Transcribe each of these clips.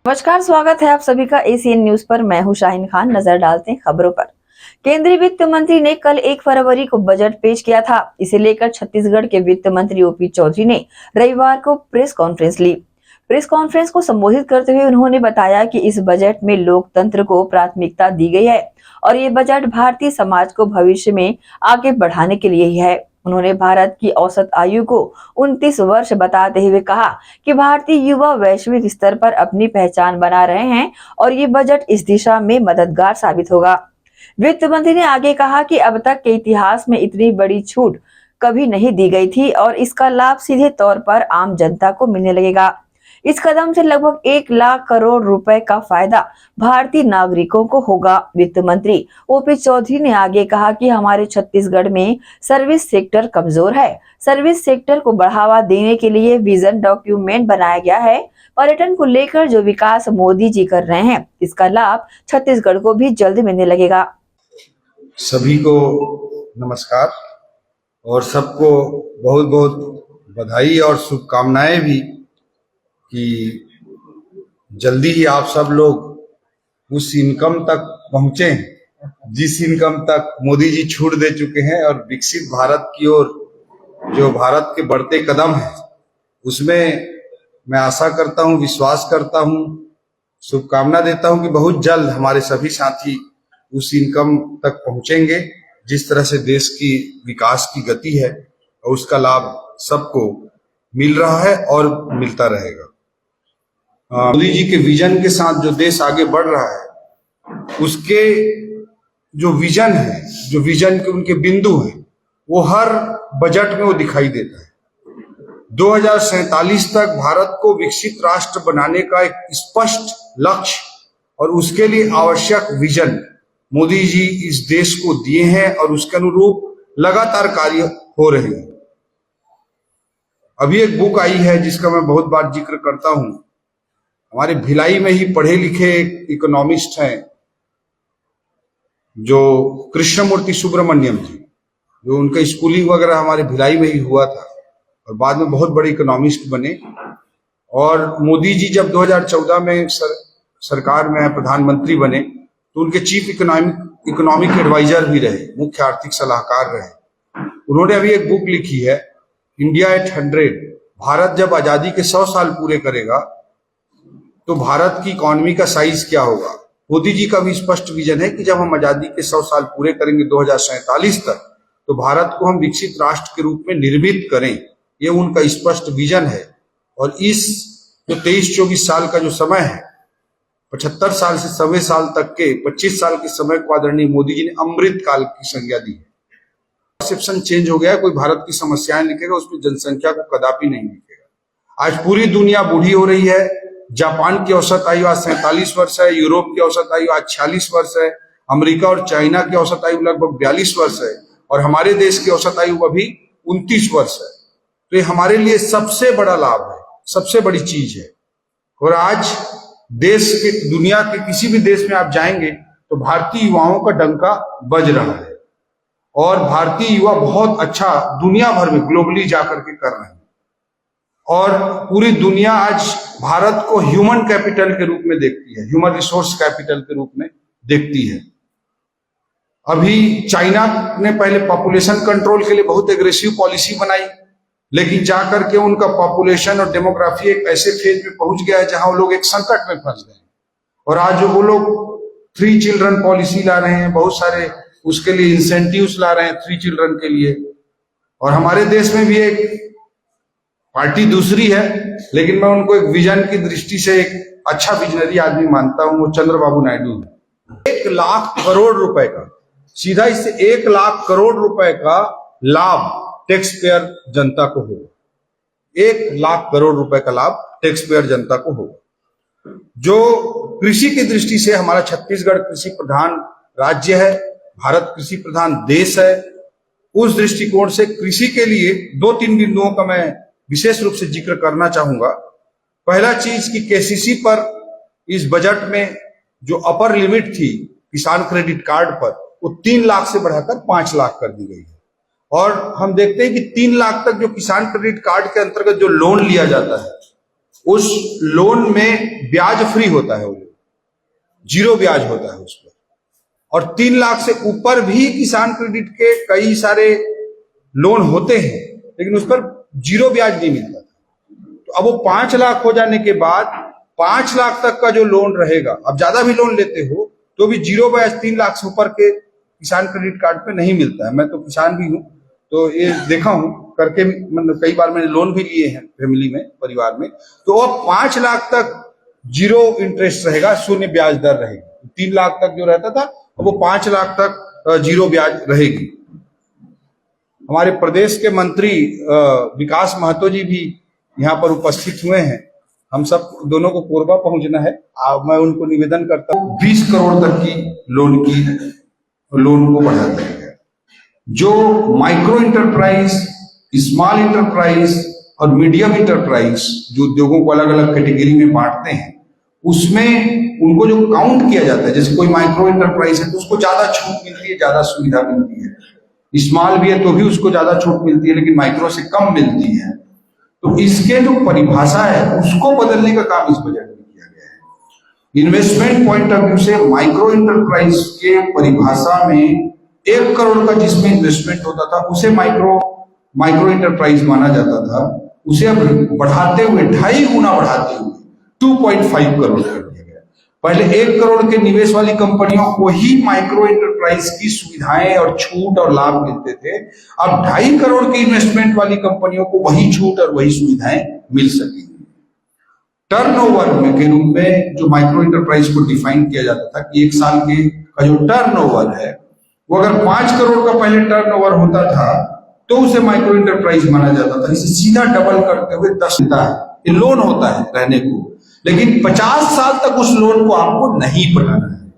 नमस्कार, स्वागत है आप सभी का एसीएन न्यूज पर। मैं हूं शाहीन खान। नजर डालते हैं खबरों पर। केंद्रीय वित्त मंत्री ने कल 1 फरवरी को बजट पेश किया था। इसे लेकर छत्तीसगढ़ के वित्त मंत्री ओपी चौधरी ने रविवार को प्रेस कॉन्फ्रेंस ली। प्रेस कॉन्फ्रेंस को संबोधित करते हुए उन्होंने बताया कि इस बजट में लोकतंत्र को प्राथमिकता दी गई है और ये बजट भारतीय समाज को भविष्य में आगे बढ़ाने के लिए ही है। उन्होंने भारत की औसत आयु को 29 वर्ष बताते हुए कहा कि भारतीय युवा वैश्विक स्तर पर अपनी पहचान बना रहे हैं और ये बजट इस दिशा में मददगार साबित होगा। वित्त मंत्री ने आगे कहा कि अब तक के इतिहास में इतनी बड़ी छूट कभी नहीं दी गई थी और इसका लाभ सीधे तौर पर आम जनता को मिलने लगेगा। इस कदम से लगभग 1 लाख करोड़ रुपए का फायदा भारतीय नागरिकों को होगा। वित्त मंत्री ओपी चौधरी ने आगे कहा कि हमारे छत्तीसगढ़ में सर्विस सेक्टर कमजोर है। सर्विस सेक्टर को बढ़ावा देने के लिए विजन डॉक्यूमेंट बनाया गया है। पर्यटन को लेकर जो विकास मोदी जी कर रहे हैं, इसका लाभ छत्तीसगढ़ को भी जल्द मिलने लगेगा। सभी को नमस्कार और सबको बहुत बहुत बधाई और शुभकामनाएं भी कि जल्दी ही आप सब लोग उस इनकम तक पहुंचे जिस इनकम तक मोदी जी छूट दे चुके हैं और विकसित भारत की ओर जो भारत के बढ़ते कदम हैं उसमें मैं आशा करता हूं, विश्वास करता हूं, शुभकामना देता हूं कि बहुत जल्द हमारे सभी साथी उस इनकम तक पहुंचेंगे जिस तरह से देश की विकास की गति है और उसका लाभ सबको मिल रहा है और मिलता रहेगा। मोदी जी के विजन के साथ जो देश आगे बढ़ रहा है उसके जो विजन है, जो विजन के उनके बिंदु हैं, वो हर बजट में वो दिखाई देता है। 2047 तक भारत को विकसित राष्ट्र बनाने का एक स्पष्ट लक्ष्य और उसके लिए आवश्यक विजन मोदी जी इस देश को दिए हैं और उसके अनुरूप लगातार कार्य हो रहे हैं। अभी एक बुक आई है जिसका मैं बहुत बार जिक्र करता हूं। हमारे भिलाई में ही पढ़े लिखे एक इकोनॉमिस्ट हैं जो कृष्णमूर्ति सुब्रमण्यम जी, जो उनका स्कूलिंग वगैरह हमारे भिलाई में ही हुआ था और बाद में बहुत बड़े इकोनॉमिस्ट बने। और मोदी जी जब 2014 में सरकार में प्रधानमंत्री बने तो उनके चीफ इकोनॉमिक एडवाइजर भी रहे, मुख्य आर्थिक सलाहकार रहे। उन्होंने अभी एक बुक लिखी है, इंडिया एट 100। भारत जब आजादी के 100 साल पूरे करेगा तो भारत की इकोनॉमी का साइज क्या होगा। मोदी जी का भी स्पष्ट विजन है कि जब हम आजादी के 100 साल पूरे करेंगे 2047 तक, तो भारत को हम विकसित राष्ट्र के रूप में निर्मित करें। ये उनका स्पष्ट विजन है। और इस जो 23-24 साल का जो समय है, 75 साल से 100 साल तक के 25 साल के समय को आदरणीय मोदी जी ने अमृत काल की संज्ञा दी है। परसेप्शन चेंज हो गया है। कोई भारत की समस्याएं लिखेगा उसमें जनसंख्या को कदापि नहीं लिखेगा। आज पूरी दुनिया बूढ़ी हो रही है। जापान की औसत आयु आज 47 वर्ष है, यूरोप की औसत आयु आज 46 वर्ष है, अमेरिका और चाइना की औसत आयु लगभग 42 वर्ष है और हमारे देश की औसत आयु अभी 29 वर्ष है। तो ये हमारे लिए सबसे बड़ा लाभ है, सबसे बड़ी चीज है। और आज देश के, दुनिया के किसी भी देश में आप जाएंगे तो भारतीय युवाओं का डंका बज रहा है और भारतीय युवा बहुत अच्छा दुनिया भर में ग्लोबली जाकर के कर रहे हैं। और पूरी दुनिया आज भारत को ह्यूमन कैपिटल के रूप में देखती है, ह्यूमन रिसोर्स कैपिटल के रूप में देखती है। अभी चाइना ने पहले पॉपुलेशन कंट्रोल के लिए बहुत एग्रेसिव पॉलिसी बनाई, लेकिन जाकर के उनका पॉपुलेशन और डेमोग्राफी एक ऐसे फेज में पहुंच गया है जहां वो लोग एक संकट में फंस गए और आज वो लोग 3 चिल्ड्रन पॉलिसी ला रहे हैं, बहुत सारे उसके लिए इंसेंटिव्स ला रहे हैं 3 चिल्ड्रन के लिए। और हमारे देश में भी एक पार्टी दूसरी है, लेकिन मैं उनको एक विजन की दृष्टि से एक अच्छा विजनरी आदमी मानता हूं, वो चंद्रबाबू नायडू है। 1 लाख करोड़ रुपए का, सीधा इससे 1 लाख करोड़ रुपए का लाभ टैक्स पेयर जनता को होगा। 1 लाख करोड़ रुपए का लाभ टैक्स पेयर जनता को होगा। जो कृषि की दृष्टि से हमारा छत्तीसगढ़ कृषि प्रधान राज्य है, भारत कृषि प्रधान देश है, उस दृष्टिकोण से कृषि के लिए 2-3 बिंदुओं का मैं विशेष रूप से जिक्र करना चाहूंगा। पहला चीज कि केसीसी पर इस बजट में जो अपर लिमिट थी किसान क्रेडिट कार्ड पर, वो 3 लाख से बढ़ाकर 5 लाख कर दी गई है। और हम देखते हैं कि 3 लाख तक जो किसान क्रेडिट कार्ड के अंतर्गत जो लोन लिया जाता है उस लोन में ब्याज फ्री होता है, वो जीरो ब्याज होता है उस पर। और 3 लाख से ऊपर भी किसान क्रेडिट के कई सारे लोन होते हैं, लेकिन उस पर जीरो ब्याज नहीं मिलता। तो अब वो 5 लाख हो जाने के बाद 5 लाख तक का जो लोन रहेगा, अब ज्यादा भी लोन लेते हो तो भी जीरो ब्याज 3 लाख से ऊपर के किसान क्रेडिट कार्ड पे नहीं मिलता है। मैं तो किसान भी हूं, तो ये देखा हूं करके, मतलब कई बार मैंने लोन भी लिए हैं फैमिली में, परिवार में। तो अब 5 लाख तक जीरो इंटरेस्ट रहेगा, शून्य ब्याज दर रहेगी। 3 लाख तक जो रहता था, अब वो 5 लाख तक जीरो ब्याज रहेगी। हमारे प्रदेश के मंत्री विकास महतो जी भी यहाँ पर उपस्थित हुए हैं। हम सब दोनों को कोरबा पहुंचना है। मैं उनको निवेदन करता हूँ 20 करोड़ तक की लोन को बढ़ा दिया गया। जो माइक्रो इंटरप्राइज, स्मॉल इंटरप्राइज और मीडियम इंटरप्राइज जो उद्योगों को अलग अलग कैटेगरी में बांटते हैं, उसमें उनको जो काउंट किया जाता है, जैसे कोई माइक्रो इंटरप्राइज है तो उसको ज्यादा छूट मिलती है, ज्यादा सुविधा मिलती है। स्मॉल भी है तो भी उसको ज्यादा छूट मिलती है, लेकिन माइक्रो से कम मिलती है। तो इसके जो परिभाषा है उसको बदलने का काम इस बजट में किया गया है। इन्वेस्टमेंट पॉइंट ऑफ व्यू से माइक्रो इंटरप्राइज के परिभाषा में 1 करोड़ का जिसमें इन्वेस्टमेंट होता था उसे माइक्रो इंटरप्राइज माना जाता था। उसे अब बढ़ाते हुए 2.5 गुना बढ़ाते हुए 2.5 करोड़ कर दिया गया। पहले 1 करोड़ के निवेश वाली कंपनियों को ही माइक्रो इंटरप्राइज की सुविधाएं और छूट और लाभ मिलते थे। अब 2.5 करोड़ की इन्वेस्टमेंट वाली कंपनियों को वही छूट और वही सुविधाएं मिल सकेंगी। टर्नओवर में के रूप में जो माइक्रो इंटरप्राइज को डिफाइन किया जाता था कि 1 साल के का जो टर्नओवर है, वो अगर 5 करोड़ का पहले टर्नओवर होता था तो उसे माइक्रो इंटरप्राइज माना जाता था। इसे सीधा डबल करते हुए 10 है। ये लोन होता है रहने को, लेकिन 50 साल तक उस लोन को आपको नहीं पटाना है,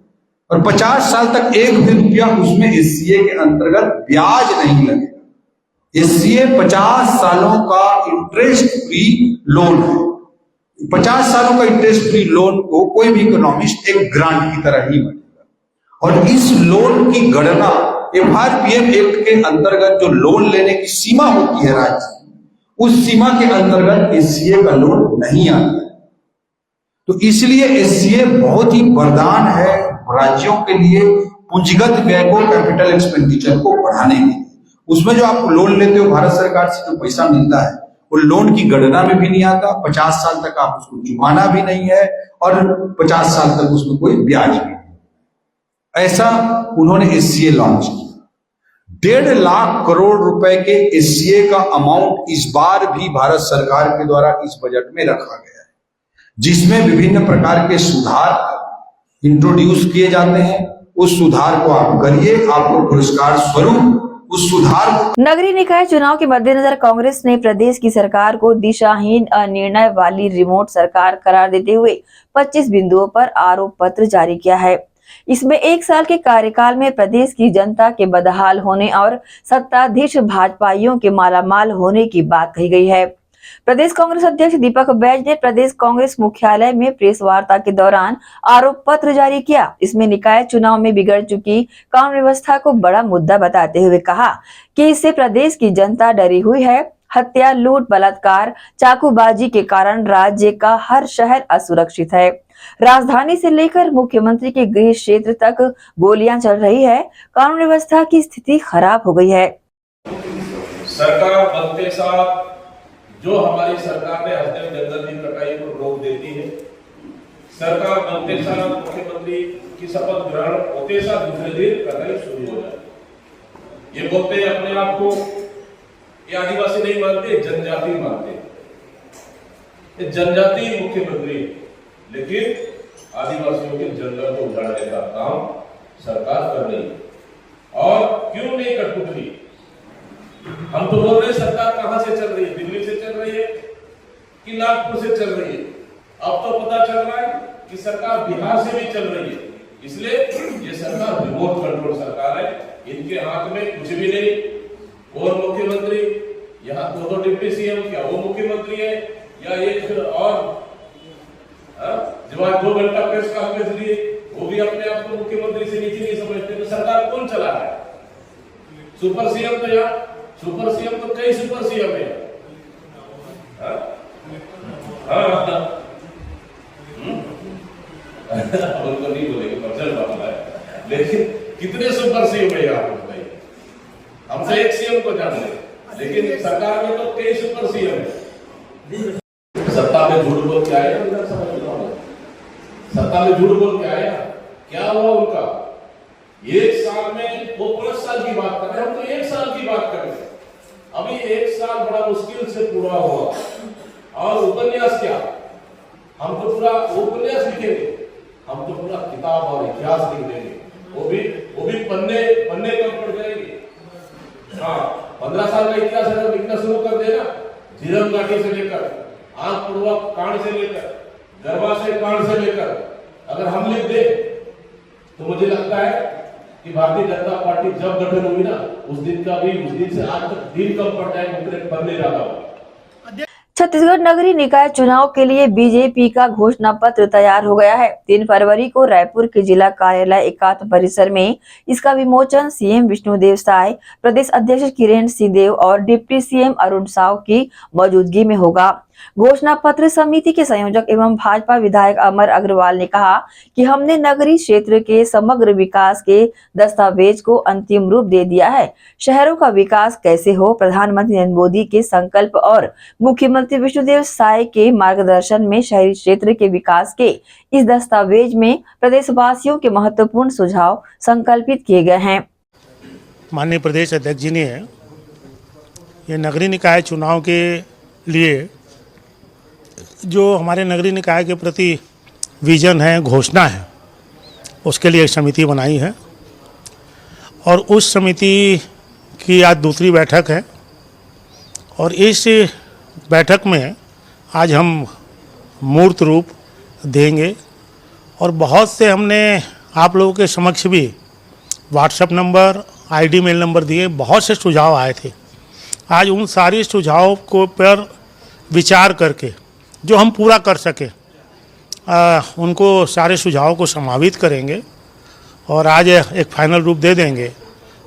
और 50 साल तक एक भी रुपया उसमें एससीए के अंतर्गत ब्याज नहीं लगेगा। एससीए 50 सालों का इंटरेस्ट फ्री लोन है। 50 सालों का इंटरेस्ट फ्री लोन को कोई भी इकोनॉमिस्ट एक ग्रांट की तरह ही मानेगा। और इस लोन की गणना एफआरपीएम एक्ट के अंतर्गत जो लोन लेने की सीमा होती है राज्य, उस सीमा के अंतर्गत एससीए का लोन नहीं आता है। तो इसलिए एससीए बहुत ही वरदान है राज्यों के लिए पूंजीगत व्यय को, कैपिटल एक्सपेंडिचर को बढ़ाने में। उसमें जो आप लोन लेते हो भारत सरकार से जो पैसा मिलता है, वो लोन की गणना में भी नहीं आता। 50 साल तक आप उसको चुकाना भी नहीं है, और 50 साल तक उसमें कोई ब्याज भी नहीं। ऐसा उन्होंने एससीए लॉन्च किया। 1.5 लाख करोड़ रुपए के एससीए का अमाउंट इस बार भी भारत सरकार के द्वारा इस बजट में रखा गया है, जिसमें विभिन्न प्रकार के सुधार इंट्रोड्यूस किए जाते हैं। उस सुधार को आप करिए, आपको पुरस्कार स्वरूप उस सुधार को। नगरीय निकाय चुनाव के मद्देनजर कांग्रेस ने प्रदेश की सरकार को दिशाहीन, अनिर्णय वाली रिमोट सरकार करार देते हुए 25 बिंदुओं पर आरोप पत्र जारी किया है। इसमें 1 साल के कार्यकाल में प्रदेश की जनता के बदहाल होने और सत्ताधीश भाजपाइयों के मालामाल होने की बात कही गई है। प्रदेश कांग्रेस अध्यक्ष दीपक बैज ने प्रदेश कांग्रेस मुख्यालय में प्रेस वार्ता के दौरान आरोप पत्र जारी किया। इसमें निकाय चुनाव में बिगड़ चुकी कानून व्यवस्था को बड़ा मुद्दा बताते हुए कहा कि इससे प्रदेश की जनता डरी हुई है। हत्या, लूट, बलात्कार, चाकूबाजी के कारण राज्य का हर शहर असुरक्षित है। राजधानी से लेकर मुख्यमंत्री के गृह क्षेत्र तक गोलियां चल रही है। कानून व्यवस्था की स्थिति खराब हो गई है। सरकार बनते साथ जो हमारी सरकार ने हत्या, जंगल की कटाई को रोक देती है। सरकार बनते साथ मुख्यमंत्री की शपथ ग्रहण होते साथ दूसरे दिन कटाई शुरू हो जाती। ये बोलते हैं अपने आप को ये आदिवासी नहीं मानते, जनजाति मानते। ये जनजाति मुख्यमंत्री, लेकिन आदिवासियों के जंगल को उजाड़ने का काम सरकार कर रही है। और क्यों नहीं कठपुतली? हम तो बोल रहे हैं सरकार कहां से चल रही है, दिल्ली से चल रही है कि नागपुर से चल रही है। अब तो पता चल रहा है कि सरकार बिहार से भी चल रही है। इसलिए ये सरकार रिमोट कंट्रोल सरकार है। इनके हाथ में कुछ भी नहीं। कौन मुख्यमंत्री? यहाँ 2 डिप्टी सीएम, क्या वो मुख्यमंत्री है या एक और जब आज 2 घंटा प्रेस कॉन्फ्रेंस लिए, वो भी अपने आप को मुख्यमंत्री से नीचे नहीं समझते। तो सरकार कौन चला रहा है? सुपर सीएम तो यहाँ, सुपर सीएम तो कई सुपर सीएम है। हाँ उनको नहीं बोलेंगे, पर्सनल मामला है, लेकिन कितने सुपर सीएम है आप बताइए। हम तो एक सीएम को जान रहे, लेकिन सरकार में तो कई सुपर सीएम है। सत्ता में झूठ बोल के आया, सत्ता में झूठ बोल के आया, क्या हुआ उनका? एक साल में वो 5 साल की बात कर रहे हैं, हम तो 1 साल की बात कर रहे हैं। अभी 1 साल बड़ा मुश्किल से पूरा हुआ, और उपन्यास क्या, हम तो पूरा उपन्यास लिखेंगे, हम तो पूरा किताब और इतिहास लिख देंगे, वो भी पन्ने कम पड़ जाएंगे। हाँ, 15 साल का इतिहास अगर लिखना शुरू कर देना, झीरम घाटी से लेकर आगपुरवा कांड से लेकर गर्भाशय कांड से लेकर अगर हम लिख दे, तो मुझे लगता है कि भारतीय जनता पार्टी जब गठन हुई ना, उस दिन से आज तक दिन कम पड़ जाएगा, उतने पन्ने ज्यादा होगा। छत्तीसगढ़ नगरीय निकाय चुनाव के लिए बीजेपी का घोषणा पत्र तैयार हो गया है। 3 फरवरी को रायपुर के जिला कार्यालय एकात्म परिसर में इसका विमोचन सीएम विष्णुदेव साय, प्रदेश अध्यक्ष किरण सिंहदेव और डिप्टी सीएम अरुण साव की मौजूदगी में होगा। घोषणा पत्र समिति के संयोजक एवं भाजपा विधायक अमर अग्रवाल ने कहा कि हमने नगरीय क्षेत्र के समग्र विकास के दस्तावेज को अंतिम रूप दे दिया है। शहरों का विकास कैसे हो, प्रधानमंत्री नरेंद्र मोदी के संकल्प और मुख्यमंत्री विष्णुदेव साय के मार्गदर्शन में शहरी क्षेत्र के विकास के इस दस्तावेज में प्रदेशवासियों के महत्वपूर्ण सुझाव संकल्पित किए गए हैं। माननीय प्रदेश अध्यक्ष जी ने ये नगरीय निकाय चुनाव के लिए जो हमारे नगरीय निकाय के प्रति विजन है, घोषणा है, उसके लिए एक समिति बनाई है और उस समिति की आज दूसरी बैठक है। और इस बैठक में आज हम मूर्त रूप देंगे और बहुत से हमने आप लोगों के समक्ष भी WhatsApp number, ID mail number दिए, बहुत से सुझाव आए थे। आज उन सारे सुझावों को पर विचार करके जो हम पूरा कर सके उनको सारे सुझावों को समावित करेंगे और आज एक फाइनल रूप दे देंगे।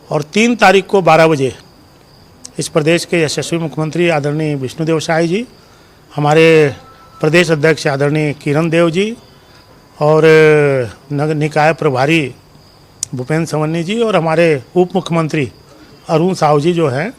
और 3 तारीख को 12 बजे इस प्रदेश के यशस्वी मुख्यमंत्री आदरणीय विष्णुदेव साय जी, हमारे प्रदेश अध्यक्ष आदरणीय किरण देव जी और नगर निकाय प्रभारी भूपेंद्र सवन्नी जी और हमारे उप मुख्यमंत्री अरुण साव जी जो हैं,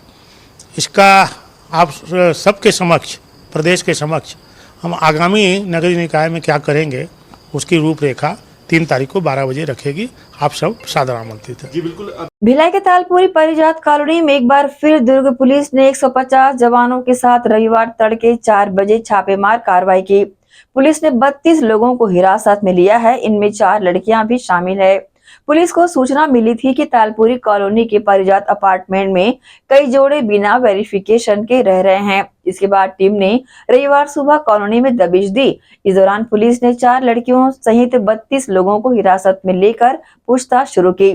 इसका आप सबके समक्ष, प्रदेश के समक्ष हम आगामी नगरीय निकाय में क्या करेंगे उसकी रूपरेखा 3 तारीख को 12 बजे रखेगी। आप सब सादर आमंत्रित हैं। जी बिल्कुल। भिलाई के तालपुरी परिजात कॉलोनी में एक बार फिर दुर्ग पुलिस ने 150 जवानों के साथ रविवार तड़के 4 बजे छापेमार कार्रवाई की। पुलिस ने 32 लोगों को हिरासत में लिया है, इनमें 4 लड़कियां भी शामिल है। पुलिस को सूचना मिली थी कि तालपुरी कॉलोनी के परिजात अपार्टमेंट में कई जोड़े बिना वेरिफिकेशन के रह रहे हैं। इसके बाद टीम ने रविवार सुबह कॉलोनी में दबिश दी। इस दौरान पुलिस ने 4 लड़कियों सहित 32 लोगों को हिरासत में लेकर पूछताछ शुरू की।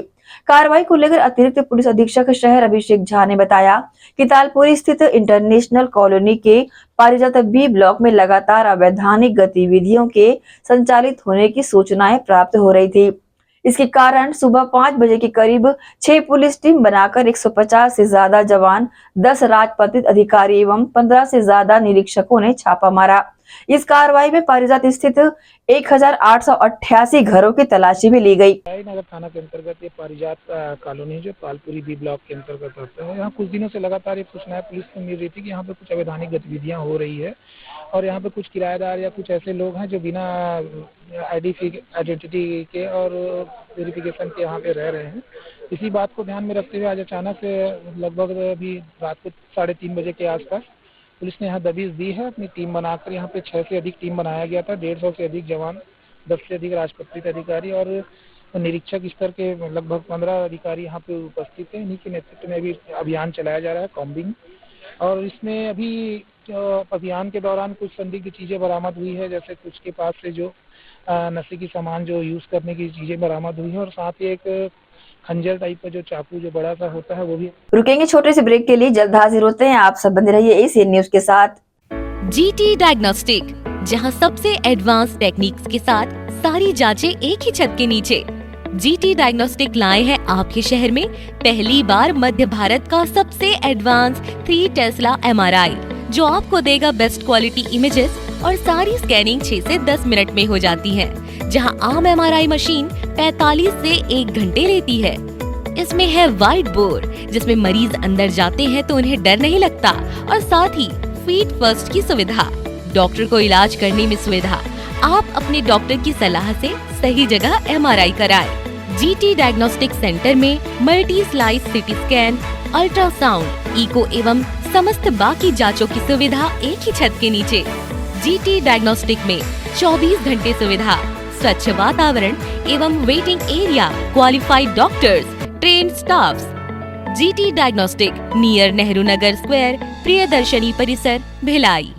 कार्रवाई को लेकर अतिरिक्त पुलिस अधीक्षक शहर अभिषेक झा ने बताया कि तालपुरी स्थित इंटरनेशनल कॉलोनी के पारिजात बी ब्लॉक में लगातार अवैधानिक गतिविधियों के संचालित होने की सूचनाएं प्राप्त हो रही थी। इसके कारण सुबह 5 बजे के करीब 6 पुलिस टीम बनाकर 150 से ज्यादा जवान, 10 राजपत्रित अधिकारी एवं 15 से ज्यादा निरीक्षकों ने छापा मारा। इस कार्रवाई में पारिजात स्थित 1888 घरों की तलाशी भी ली गई। नगर थाना के अंतर्गत ये पारिजात कॉलोनी जो तालपुरी बी ब्लॉक के अंतर्गत आता है, यहाँ कुछ दिनों से लगातार ये सूचनाएं पुलिस को मिल रही थी कि यहाँ पे कुछ अवैधानिक गतिविधियां हो रही है और यहाँ पे कुछ किराएदार या कुछ ऐसे लोग हैं जो बिना आइडेंटिटी के और वेरिफिकेशन के यहाँ पे रह रहे हैं। इसी बात को ध्यान में रखते हुए आज अचानक से लगभग अभी रात को 3:30 बजे के आसपास पुलिस ने यहाँ दबिश दी है। अपनी टीम बनाकर यहाँ पे 6 से अधिक टीम बनाया गया था, 150 से अधिक जवान, 10 से अधिक राजपत्रित अधिकारी और निरीक्षक स्तर के लगभग 15 अधिकारी यहाँ पे उपस्थित हैं। इन्हीं के नेतृत्व में अभी अभियान चलाया जा रहा है, कॉम्बिंग। और इसमें अभी अभियान के दौरान कुछ संदिग्ध चीजें बरामद हुई है, जैसे कुछ के पास से जो नशे की सामान जो यूज करने की चीजें बरामद हुई है और साथ ही एक खंजर टाइप का जो चाकू जो बड़ा सा होता है वो भी। रुकेंगे छोटे से ब्रेक के लिए, जल्द हाजिर होते हैं। आप सब बने रहिए एसीएन न्यूज के साथ। जीटी डायग्नोस्टिक, जहां सबसे एडवांस टेक्निक्स के साथ सारी जांचें एक ही छत के नीचे। जीटी डायग्नोस्टिक लाए हैं आपके शहर में पहली बार मध्य भारत का सबसे एडवांस 3 टेस्ला MRI, जो आपको देगा बेस्ट क्वालिटी इमेजेस और सारी स्कैनिंग 6 से 10 मिनट में हो जाती है, जहां आम एमआरआई मशीन 45 से 1 घंटे लेती है। इसमें है व्हाइट बोर्ड, जिसमें मरीज अंदर जाते हैं तो उन्हें डर नहीं लगता, और साथ ही फीट फर्स्ट की सुविधा, डॉक्टर को इलाज करने में सुविधा। आप अपने डॉक्टर की सलाह से सही जगह एमआरआई कराएं। जीटी डायग्नोस्टिक सेंटर में multi slice CT scan, ultrasound, echo एवं समस्त बाकी जांचों की सुविधा एक ही छत के नीचे। जीटी डायग्नोस्टिक में 24 घंटे सुविधा, स्वच्छ वातावरण एवं waiting area, qualified doctors, trained staffs. GT diagnostic, near Nehru Nagar square, Priyadarshini परिसर, भिलाई।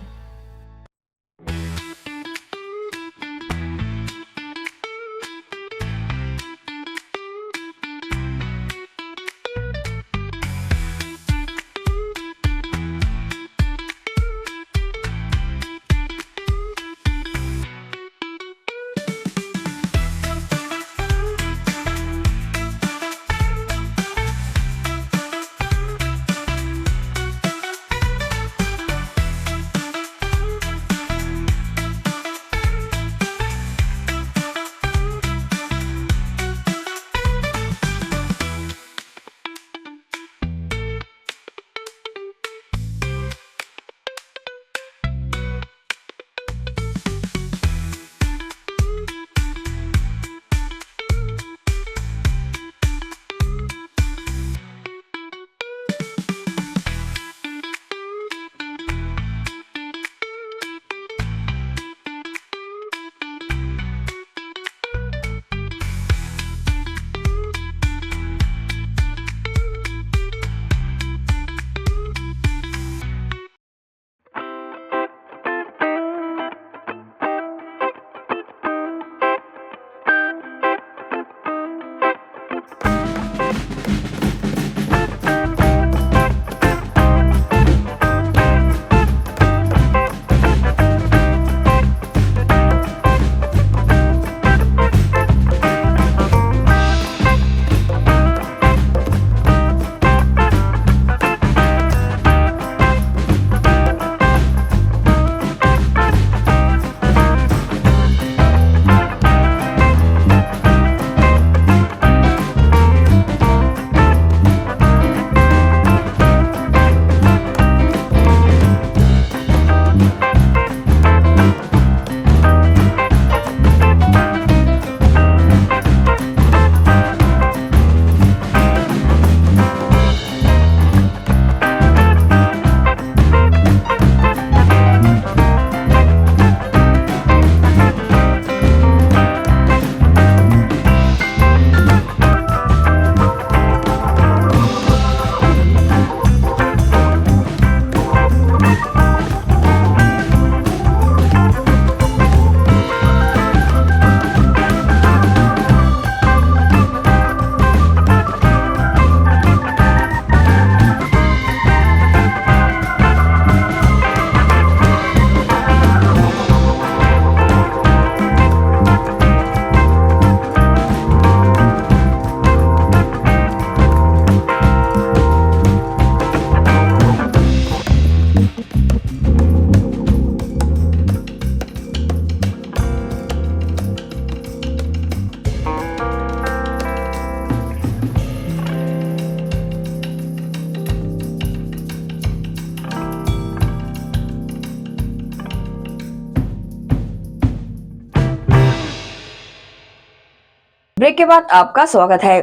ब्रेक के बाद आपका स्वागत है।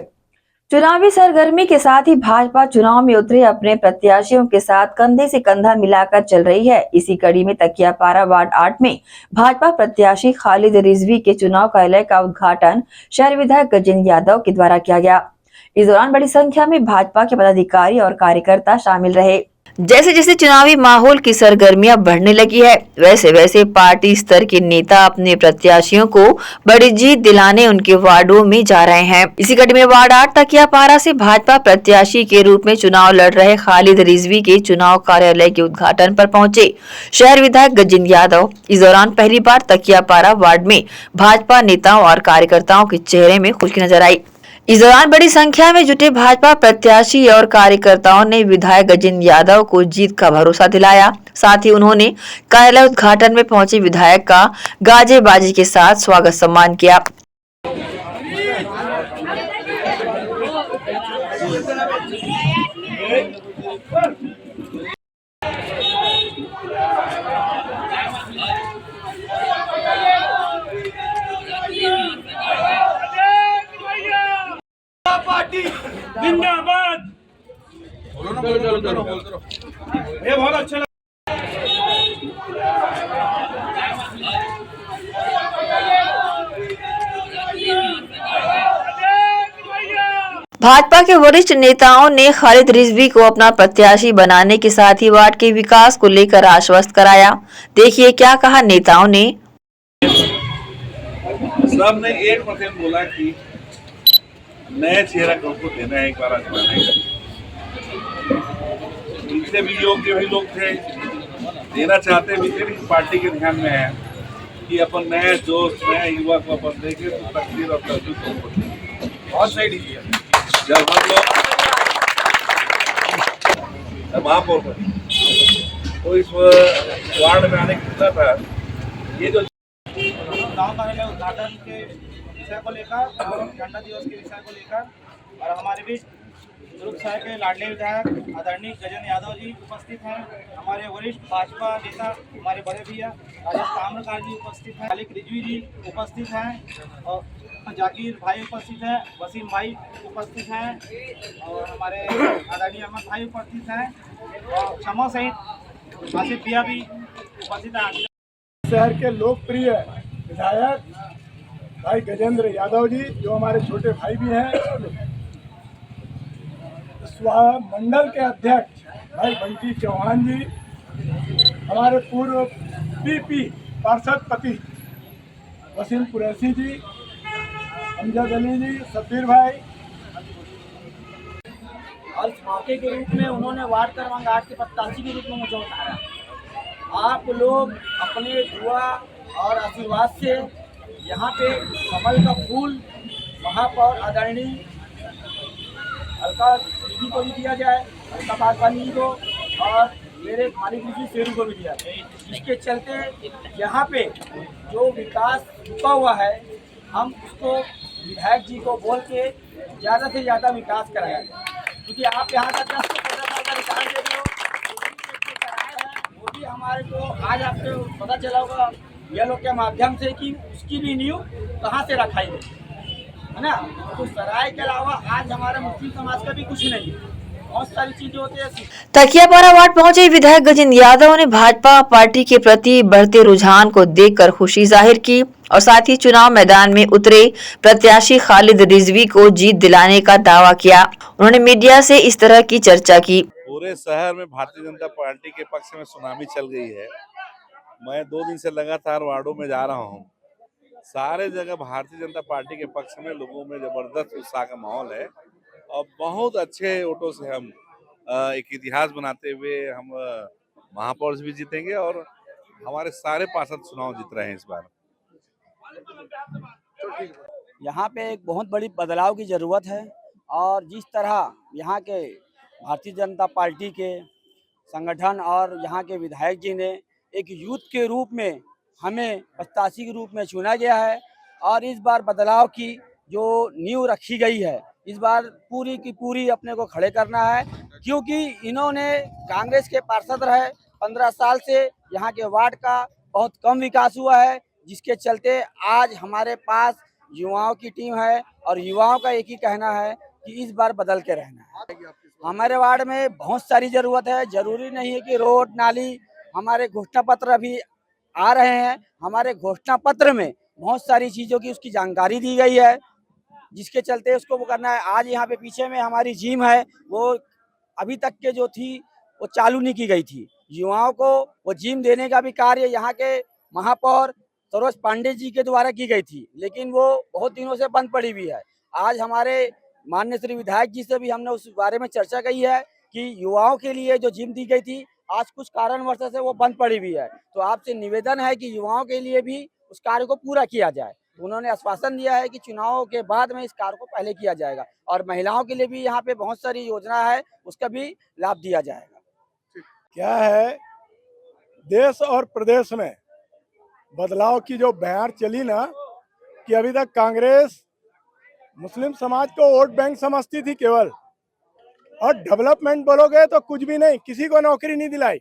चुनावी सरगर्मी के साथ ही भाजपा चुनाव में उतरे अपने प्रत्याशियों के साथ कंधे से कंधा मिलाकर चल रही है। इसी कड़ी में तकियापारा वार्ड 8 में भाजपा प्रत्याशी खालिद रिजवी के चुनाव कार्यालय का उद्घाटन शहर विधायक गजेंद्र यादव के द्वारा किया गया। इस दौरान बड़ी संख्या में भाजपा के पदाधिकारी और कार्यकर्ता शामिल रहे। जैसे जैसे चुनावी माहौल की सरगर्मियां बढ़ने लगी है, वैसे वैसे पार्टी स्तर के नेता अपने प्रत्याशियों को बड़ी जीत दिलाने उनके वार्डों में जा रहे हैं। इसी कड़ी में वार्ड 8 तकियापारा से भाजपा प्रत्याशी के रूप में चुनाव लड़ रहे खालिद रिजवी के चुनाव कार्यालय के उद्घाटन पर पहुंचे शहर विधायक गजेंद्र यादव। इस दौरान पहली बार तकियापारा वार्ड में भाजपा नेताओं और कार्यकर्ताओं के चेहरे में खुशी नजर आई। इस दौरान बड़ी संख्या में जुटे भाजपा प्रत्याशी और कार्यकर्ताओं ने विधायक गजेंद्र यादव को जीत का भरोसा दिलाया। साथ ही उन्होंने कार्यालय उद्घाटन में पहुंचे विधायक का गाजे बाजी के साथ स्वागत सम्मान किया। पार्टी जिंदाबाद। ये बहुत अच्छा लगा। भाजपा के वरिष्ठ नेताओं ने खालिद रिजवी को अपना प्रत्याशी बनाने के साथ ही वार्ड के विकास को लेकर आश्वस्त कराया। देखिए क्या कहा नेताओं ने। सब ने 1% बोला कि नया चेहरा को देना है, एक बार आजमाना है। इनसे भी योग्य भी लोग थे, देना चाहते भी थे, लेकिन पार्टी के ध्यान में है कि अपन नया जोश नया युवा को अपन देखे तो तकदीर और तर्जुब बहुत सही दिया। जब हम लोग महापौर तो इस वार्ड में आने की था, ये जो गाँव कार्यालय उद्घाटन के विषय को लेकर और झंडा दिवस के विषय को लेकर और हमारे बीच दुर्ग शहर के लाडले विधायक आदरणीय गजेंद्र यादव जी उपस्थित हैं। हमारे वरिष्ठ भाजपा नेता हमारे बड़े भैया राजेश ताम्रकार जी उपस्थित हैं, खालिद रिजवी जी उपस्थित हैं और जाकिर भाई उपस्थित हैं, वसीम भाई उपस्थित हैं और हमारे आदरणीय अहमद भाई उपस्थित हैं और क्षमा सहित आसिफ भैया भी उपस्थित हैं। शहर के लोकप्रिय विधायक भाई गजेंद्र यादव जी जो हमारे छोटे भाई भी हैं, मंडल के अध्यक्ष भाई बंटी चौहान जी, हमारे पूर्व पीपी पार्षद पति वसीम कुरैशी जी, अमजद अली जी, सब्बीर भाई और इस मौके के रूप में उन्होंने वार्ड क्रमांक 8 के प्रत्याशी के रूप में मुझे उतारा। आप लोग अपने दुआ और आशीर्वाद से यहाँ पे कमल का फूल महापौर आदरणीय अलका दीदी को भी दिया जाए, अलका पासवानी जी को और मेरे खालिद जी शेरू को भी दिया जाए। इसके चलते यहाँ पे जो विकास रुका हुआ है हम उसको विधायक जी को बोल के ज़्यादा से ज़्यादा विकास कराया जाए, क्योंकि आप यहाँ का 10 से 15 साल का रिकॉर्ड दे रहे हो, वो भी हमारे को आज आपको पता चला होगा ये लोग के माध्यम से कि उसकी भी नींव कहाँ से रखाई गई है ना। तो सराय के अलावा आज हमारे मुस्लिम समाज का भी कुछ नहीं है, बहुत सारी चीजें होती है। तकियापारा वार्ड पहुंचे विधायक गजेंद्र यादव ने भाजपा पार्टी के प्रति बढ़ते रुझान को देखकर खुशी जाहिर की और साथ ही चुनाव मैदान में उतरे प्रत्याशी खालिद रिजवी को जीत दिलाने का दावा किया। उन्होंने मीडिया से इस तरह की चर्चा की। पूरे शहर में भारतीय जनता पार्टी के पक्ष में सुनामी चल गई है। मैं 2 दिन से लगातार वार्डों में जा रहा हूँ, सारे जगह भारतीय जनता पार्टी के पक्ष में लोगों में जबरदस्त उत्साह का माहौल है और बहुत अच्छे वोटों से हम एक इतिहास बनाते हुए हम महापौर भी जीतेंगे और हमारे सारे पार्षद चुनाव जीत रहे हैं इस बार। यहाँ पे एक बहुत बड़ी बदलाव की ज़रूरत है और जिस तरह यहाँ के भारतीय जनता पार्टी के संगठन और यहाँ के विधायक जी ने एक यूथ के रूप में हमें प्रत्याशी के रूप में चुना गया है और इस बार बदलाव की जो नींव रखी गई है इस बार पूरी की पूरी अपने को खड़े करना है, क्योंकि इन्होंने कांग्रेस के पार्षद रहे 15 साल से यहाँ के वार्ड का बहुत कम विकास हुआ है, जिसके चलते आज हमारे पास युवाओं की टीम है और युवाओं का एक ही कहना है कि इस बार बदल के रहना है। हमारे वार्ड में बहुत सारी ज़रूरत है, ज़रूरी नहीं है कि रोड नाली, हमारे घोषणा पत्र अभी आ रहे हैं, हमारे घोषणा पत्र में बहुत सारी चीज़ों की उसकी जानकारी दी गई है, जिसके चलते उसको वो करना है। आज यहाँ पे पीछे में हमारी जिम है, वो अभी तक के जो थी वो चालू नहीं की गई थी। युवाओं को वो जिम देने का भी कार्य यहाँ के महापौर सरोज पांडे जी के द्वारा की गई थी, लेकिन वो बहुत दिनों से बंद पड़ी हुई है। आज हमारे माननीय श्री विधायक जी से भी हमने उस बारे में चर्चा की है कि युवाओं के लिए जो जिम दी गई थी आज कुछ कारणवश से वो बंद पड़ी हुई है, तो आपसे निवेदन है कि युवाओं के लिए भी उस कार्य को पूरा किया जाए। तो उन्होंने आश्वासन दिया है कि चुनाव के बाद में इस कार्य को पहले किया जाएगा और महिलाओं के लिए भी यहाँ पे बहुत सारी योजना है, उसका भी लाभ दिया जाएगा। क्या है, देश और प्रदेश में बदलाव की जो बयार चली ना, कि अभी तक कांग्रेस मुस्लिम समाज को वोट बैंक समझती थी केवल, और डेवलपमेंट बोलोगे तो कुछ भी नहीं, किसी को नौकरी नहीं दिलाई।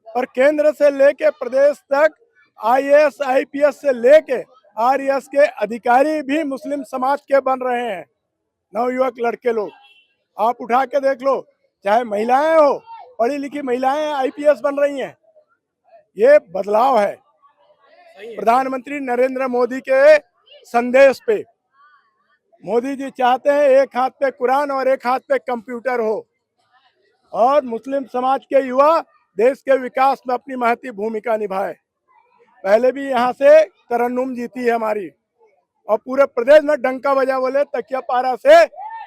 और केंद्र से लेके प्रदेश तक IAS IPS से लेके RES के अधिकारी भी मुस्लिम समाज के बन रहे हैं, नवयुवक लड़के लोग। आप उठा के देख लो, चाहे महिलाएं हो, पढ़ी लिखी महिलाएं IPS बन रही हैं। ये बदलाव है प्रधानमंत्री नरेंद्र मोदी के संदेश पे। मोदी जी चाहते हैं एक हाथ पे कुरान और एक हाथ पे कंप्यूटर हो, और मुस्लिम समाज के युवा देश के विकास में अपनी महती भूमिका निभाए। पहले भी यहाँ से तरन्नुम जीती है हमारी, और पूरे प्रदेश में डंका बजा बोले तकिया पारा से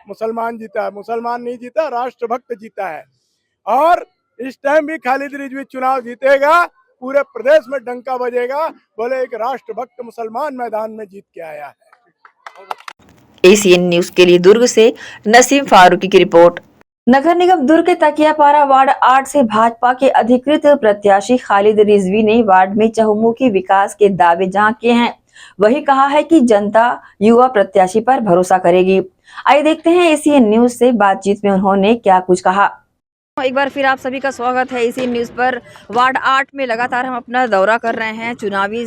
मुसलमान जीता है। मुसलमान नहीं जीता, राष्ट्रभक्त जीता है। और इस टाइम भी खालिद रिजवी चुनाव जीतेगा, पूरे प्रदेश में डंका बजेगा, बोले एक राष्ट्रभक्त मुसलमान मैदान में जीत के आया है। ACN न्यूज के लिए दुर्ग से नसीम फारूकी की रिपोर्ट। नगर निगम दुर्ग के तकियापारा वार्ड 8 से भाजपा के अधिकृत प्रत्याशी खालिद रिजवी ने वार्ड में चहुमुखी विकास के दावे जहां किए हैं, वही कहा है कि जनता युवा प्रत्याशी पर भरोसा करेगी। आइए देखते हैं ACN न्यूज से बातचीत में उन्होंने क्या कुछ कहा। एक बार फिर आप सभी का स्वागत है ACN न्यूज पर। वार्ड 8 में लगातार हम अपना दौरा कर रहे हैं, चुनावी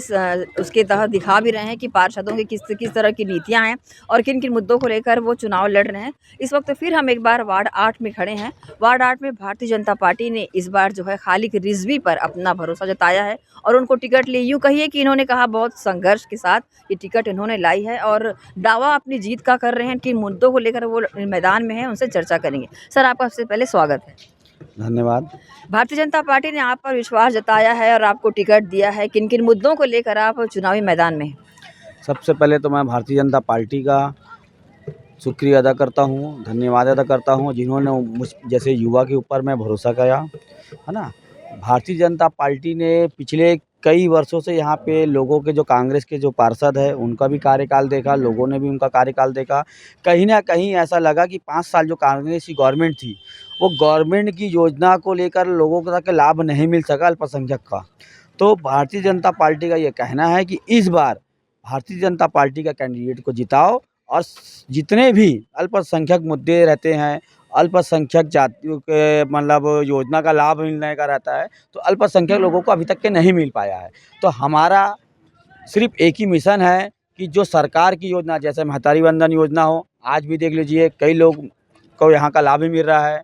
उसके तहत दिखा भी रहे हैं कि पार्षदों की किस तरह की नीतियां हैं और किन किन मुद्दों को लेकर वो चुनाव लड़ रहे हैं। इस वक्त फिर हम एक बार वार्ड 8 में खड़े हैं। वार्ड 8 में भारतीय जनता पार्टी ने इस बार जो है खालिद रिजवी पर अपना भरोसा जताया है और उनको टिकट लिए। यूँ कहिए कि इन्होंने कहा बहुत संघर्ष के साथ ये टिकट इन्होंने लाई है और दावा अपनी जीत का कर रहे हैं। किन मुद्दों को लेकर वो मैदान में है, उनसे चर्चा करेंगे। सर, आपका सबसे पहले स्वागत है। धन्यवाद। भारतीय जनता पार्टी ने आप पर विश्वास जताया है और आपको टिकट दिया है। किन किन मुद्दों को लेकर आप चुनावी मैदान में हैं? सबसे पहले तो मैं भारतीय जनता पार्टी का शुक्रिया अदा करता हूँ, धन्यवाद अदा करता हूँ, जिन्होंने मुझ जैसे युवा के ऊपर मैं भरोसा किया, है ना। भारतीय जनता पार्टी ने पिछले कई वर्षों से यहाँ पे लोगों के जो कांग्रेस के जो पार्षद है उनका भी कार्यकाल देखा, लोगों ने भी उनका कार्यकाल देखा। कहीं ना कहीं ऐसा लगा कि 5 साल जो कांग्रेस की गवर्नमेंट थी, वो गवर्नमेंट की योजना को लेकर लोगों को तक लाभ नहीं मिल सका अल्पसंख्यक का। तो भारतीय जनता पार्टी का ये कहना है कि इस बार भारतीय जनता पार्टी का कैंडिडेट को जिताओ और जितने भी अल्पसंख्यक मुद्दे रहते हैं, अल्पसंख्यक जातियों के मतलब योजना का लाभ मिलने का रहता है, तो अल्पसंख्यक लोगों को अभी तक के नहीं मिल पाया है। तो हमारा सिर्फ एक ही मिशन है कि जो सरकार की योजना, जैसे महतारी वंदन योजना हो, आज भी देख लीजिए कई लोग को यहाँ का लाभ भी मिल रहा है।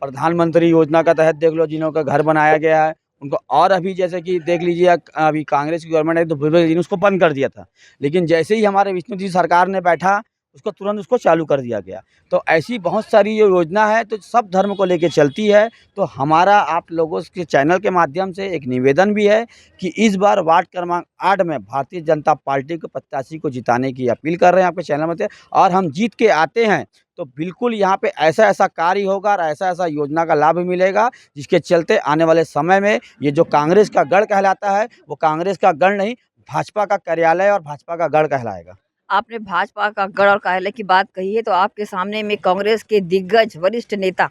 प्रधानमंत्री योजना का तहत देख लो, जिन्हों का घर बनाया गया है उनको, और अभी जैसे कि देख लीजिए अभी कांग्रेस की गवर्नमेंट है तो भूपेंद्र जी ने उसको बंद कर दिया था, लेकिन जैसे ही हमारे विष्णु जी सरकार ने बैठा उसको तुरंत उसको चालू कर दिया गया। तो ऐसी बहुत सारी ये योजना है, तो सब धर्म को लेके चलती है। तो हमारा आप लोगों के चैनल के माध्यम से एक निवेदन भी है कि इस बार वार्ड क्रमांक 8 में भारतीय जनता पार्टी के प्रत्याशी को जिताने की अपील कर रहे हैं आपके चैनल में, और हम जीत के आते हैं तो बिल्कुल यहाँ पे ऐसा ऐसा कार्य होगा और ऐसा ऐसा योजना का लाभ मिलेगा, जिसके चलते आने वाले समय में ये जो कांग्रेस का गढ़ कहलाता है वो कांग्रेस का गढ़ नहीं, भाजपा का कार्यालय और भाजपा का गढ़ कहलाएगा। आपने भाजपा का गढ़ और कार्यालय की बात कही है, तो आपके सामने में कांग्रेस के दिग्गज वरिष्ठ नेता,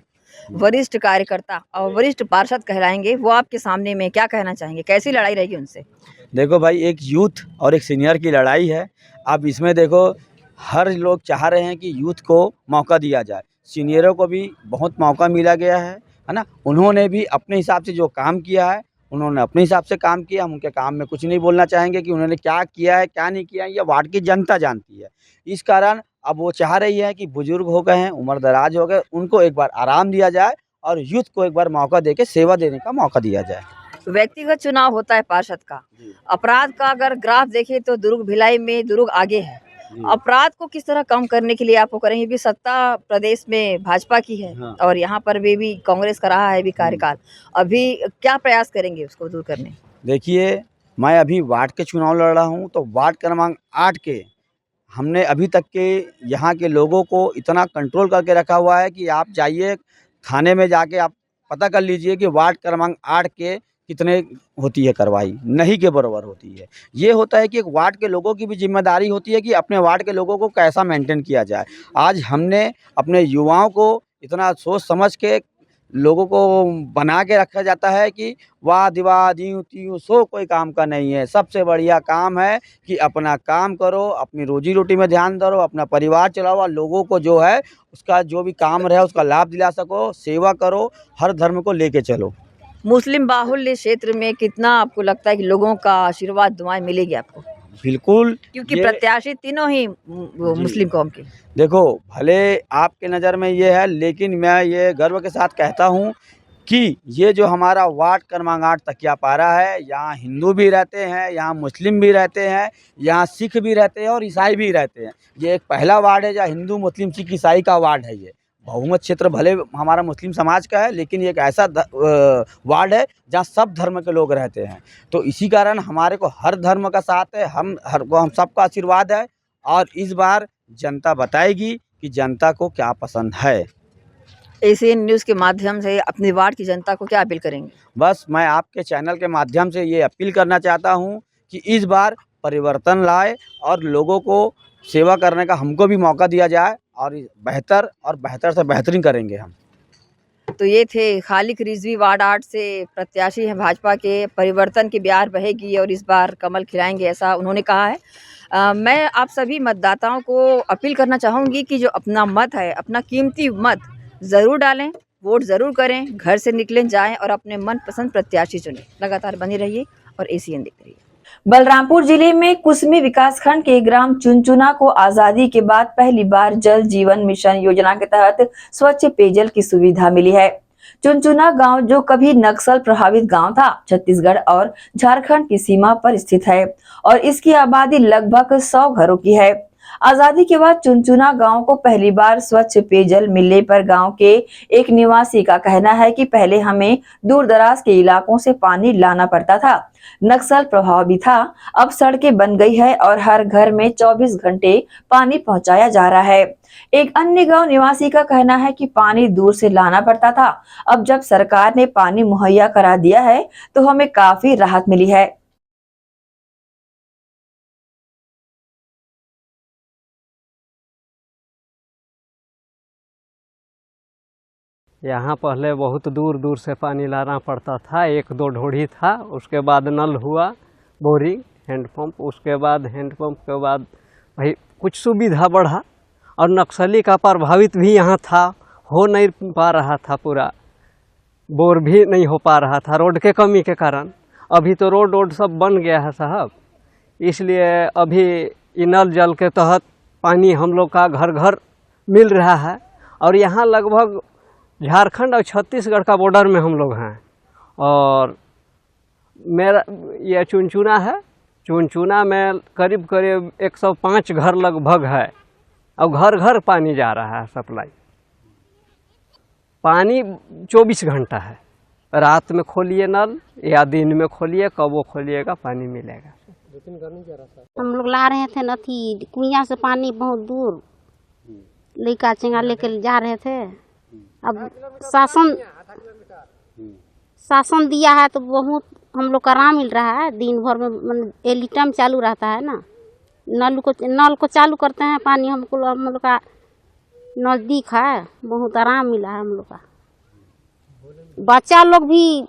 वरिष्ठ कार्यकर्ता और वरिष्ठ पार्षद कहलाएंगे, वो आपके सामने में क्या कहना चाहेंगे? कैसी लड़ाई रहेगी उनसे? देखो भाई, एक यूथ और एक सीनियर की लड़ाई है। अब इसमें देखो हर लोग चाह रहे हैं कि यूथ को मौका दिया जाए, सीनियरों को भी बहुत मौका मिला गया है ना। उन्होंने भी अपने हिसाब से जो काम किया है उन्होंने अपने हिसाब से काम किया। हम उनके काम में कुछ नहीं बोलना चाहेंगे कि उन्होंने क्या किया है क्या नहीं किया है, ये वार्ड की जनता जानती है। इस कारण अब वो चाह रही है कि बुजुर्ग हो गए हैं, उम्र दराज हो गए, उनको एक बार आराम दिया जाए और यूथ को एक बार मौका देके सेवा देने का मौका दिया जाए। व्यक्तिगत चुनाव होता है पार्षद का। अपराध का अगर ग्राफ देखें तो दुर्ग भिलाई में दुर्ग आगे है। अपराध को किस तरह कम करने के लिए आपको करेंगे? क्योंकि सत्ता प्रदेश में भाजपा की है, हाँ। और यहाँ पर भी कांग्रेस का रहा है भी कार्यकाल। अभी क्या प्रयास करेंगे उसको दूर करने? देखिए, मैं अभी वार्ड के चुनाव लड़ रहा हूँ, तो वार्ड क्रमांक 8 के हमने अभी तक के यहाँ के लोगों को इतना कंट्रोल करके रखा हुआ है कि आप जाइए थाने में जाके आप पता कर लीजिए कि वार्ड क्रमांक 8 के कितने होती है कार्रवाई, नहीं के बराबर होती है। ये होता है कि एक वार्ड के लोगों की भी जिम्मेदारी होती है कि अपने वार्ड के लोगों को कैसा मेंटेन किया जाए। आज हमने अपने युवाओं को इतना सोच समझ के लोगों को बना के रखा जाता है कि वाद विवाद यूं त्यों सो कोई काम का नहीं है। सबसे बढ़िया काम है कि अपना काम करो, अपनी रोजी रोटी में ध्यान दो, अपना परिवार चलाओ और लोगों को जो है उसका जो भी काम रहे उसका लाभ दिला सको, सेवा करो, हर धर्म को लेके चलो। मुस्लिम बाहुल्य क्षेत्र में कितना आपको लगता है कि लोगों का आशीर्वाद दुआएं मिलेगी आपको? बिल्कुल, क्योंकि ये प्रत्याशी तीनों ही वो जी। मुस्लिम कौम के। देखो, भले आपके नज़र में ये है, लेकिन मैं ये गर्व के साथ कहता हूँ कि ये जो हमारा वार्ड क्रमांक 8 तकियापारा है, यहाँ हिंदू भी रहते हैं, यहाँ मुस्लिम भी रहते हैं, यहाँ सिख भी रहते हैं और ईसाई भी रहते हैं। ये एक पहला वार्ड है जहाँ हिंदू, मुस्लिम, सिख, ईसाई का वार्ड है। ये बहुमत क्षेत्र भले हमारा मुस्लिम समाज का है, लेकिन ये एक ऐसा वार्ड है जहाँ सब धर्म के लोग रहते हैं। तो इसी कारण हमारे को हर धर्म का साथ है, हम सबका आशीर्वाद है और इस बार जनता बताएगी कि जनता को क्या पसंद है। एसीएन न्यूज़ के माध्यम से अपने वार्ड की जनता को क्या अपील करेंगे? बस मैं आपके चैनल के माध्यम से ये अपील करना चाहता हूँ कि इस बार परिवर्तन लाए और लोगों को सेवा करने का हमको भी मौका दिया जाए और बेहतर से बेहतरीन करेंगे हम। तो ये थे खालिक रिजवी वार्ड 8 से प्रत्याशी हैं भाजपा के। परिवर्तन की बयार बहेगी और इस बार कमल खिलाएंगे, ऐसा उन्होंने कहा है। मैं आप सभी मतदाताओं को अपील करना चाहूँगी कि जो अपना मत है, अपना कीमती मत ज़रूर डालें, वोट ज़रूर करें, घर से निकलें, जाएं और अपने मनपसंद प्रत्याशी चुनें। लगातार बनी रहिए और एसीएन देखते रहिए। बलरामपुर जिले में कुसमी विकासखंड के ग्राम चुनचुना को आजादी के बाद पहली बार जल जीवन मिशन योजना के तहत स्वच्छ पेयजल की सुविधा मिली है। चुनचुना गांव जो कभी नक्सल प्रभावित गांव था, छत्तीसगढ़ और झारखंड की सीमा पर स्थित है और इसकी आबादी लगभग 100 घरों की है। आजादी के बाद चुनचुना गांव को पहली बार स्वच्छ पेयजल मिलने पर गांव के एक निवासी का कहना है कि पहले हमें दूर दराज के इलाकों से पानी लाना पड़ता था, नक्सल प्रभाव भी था। अब सड़कें बन गई है और हर घर में 24 घंटे पानी पहुंचाया जा रहा है। एक अन्य गांव निवासी का कहना है कि पानी दूर से लाना पड़ता था, अब जब सरकार ने पानी मुहैया करा दिया है तो हमें काफी राहत मिली है। यहाँ पहले बहुत दूर दूर से पानी लाना पड़ता था, 1-2 ढोड़ी था, उसके बाद नल हुआ, बोरिंग, हैंडपम्प, उसके बाद हैंडपम्प के बाद भाई कुछ सुविधा बढ़ा और नक्सली का प्रभावित भी यहाँ था, हो नहीं पा रहा था, पूरा बोर भी नहीं हो पा रहा था रोड के कमी के कारण। अभी तो रोड सब बन गया है साहब, इसलिए अभी नल जल के तहत पानी हम लोग का घर घर मिल रहा है और यहाँ लगभग झारखंड और छत्तीसगढ़ का बॉर्डर में हम लोग हैं। और मेरा ये चुनचुना है, चुनचुना में करीब 105 घर लगभग है और घर घर पानी जा रहा है सप्लाई। पानी 24 घंटा है, रात में खोलिए नल या दिन में खोलिए, कब वो खोलिएगा पानी मिलेगा। हम लोग ला रहे थे नथी कुइयाँ से पानी बहुत दूर, लड़का चंगा लेकर जा रहे थे। अब शासन दिया है तो बहुत हम लोग को आराम मिल रहा है। दिन भर में एनी टाइम चालू रहता है ना, नल को चालू करते हैं, पानी हम लोग का नज़दीक है, बहुत आराम मिला है हम लोग का। बच्चा लोग भी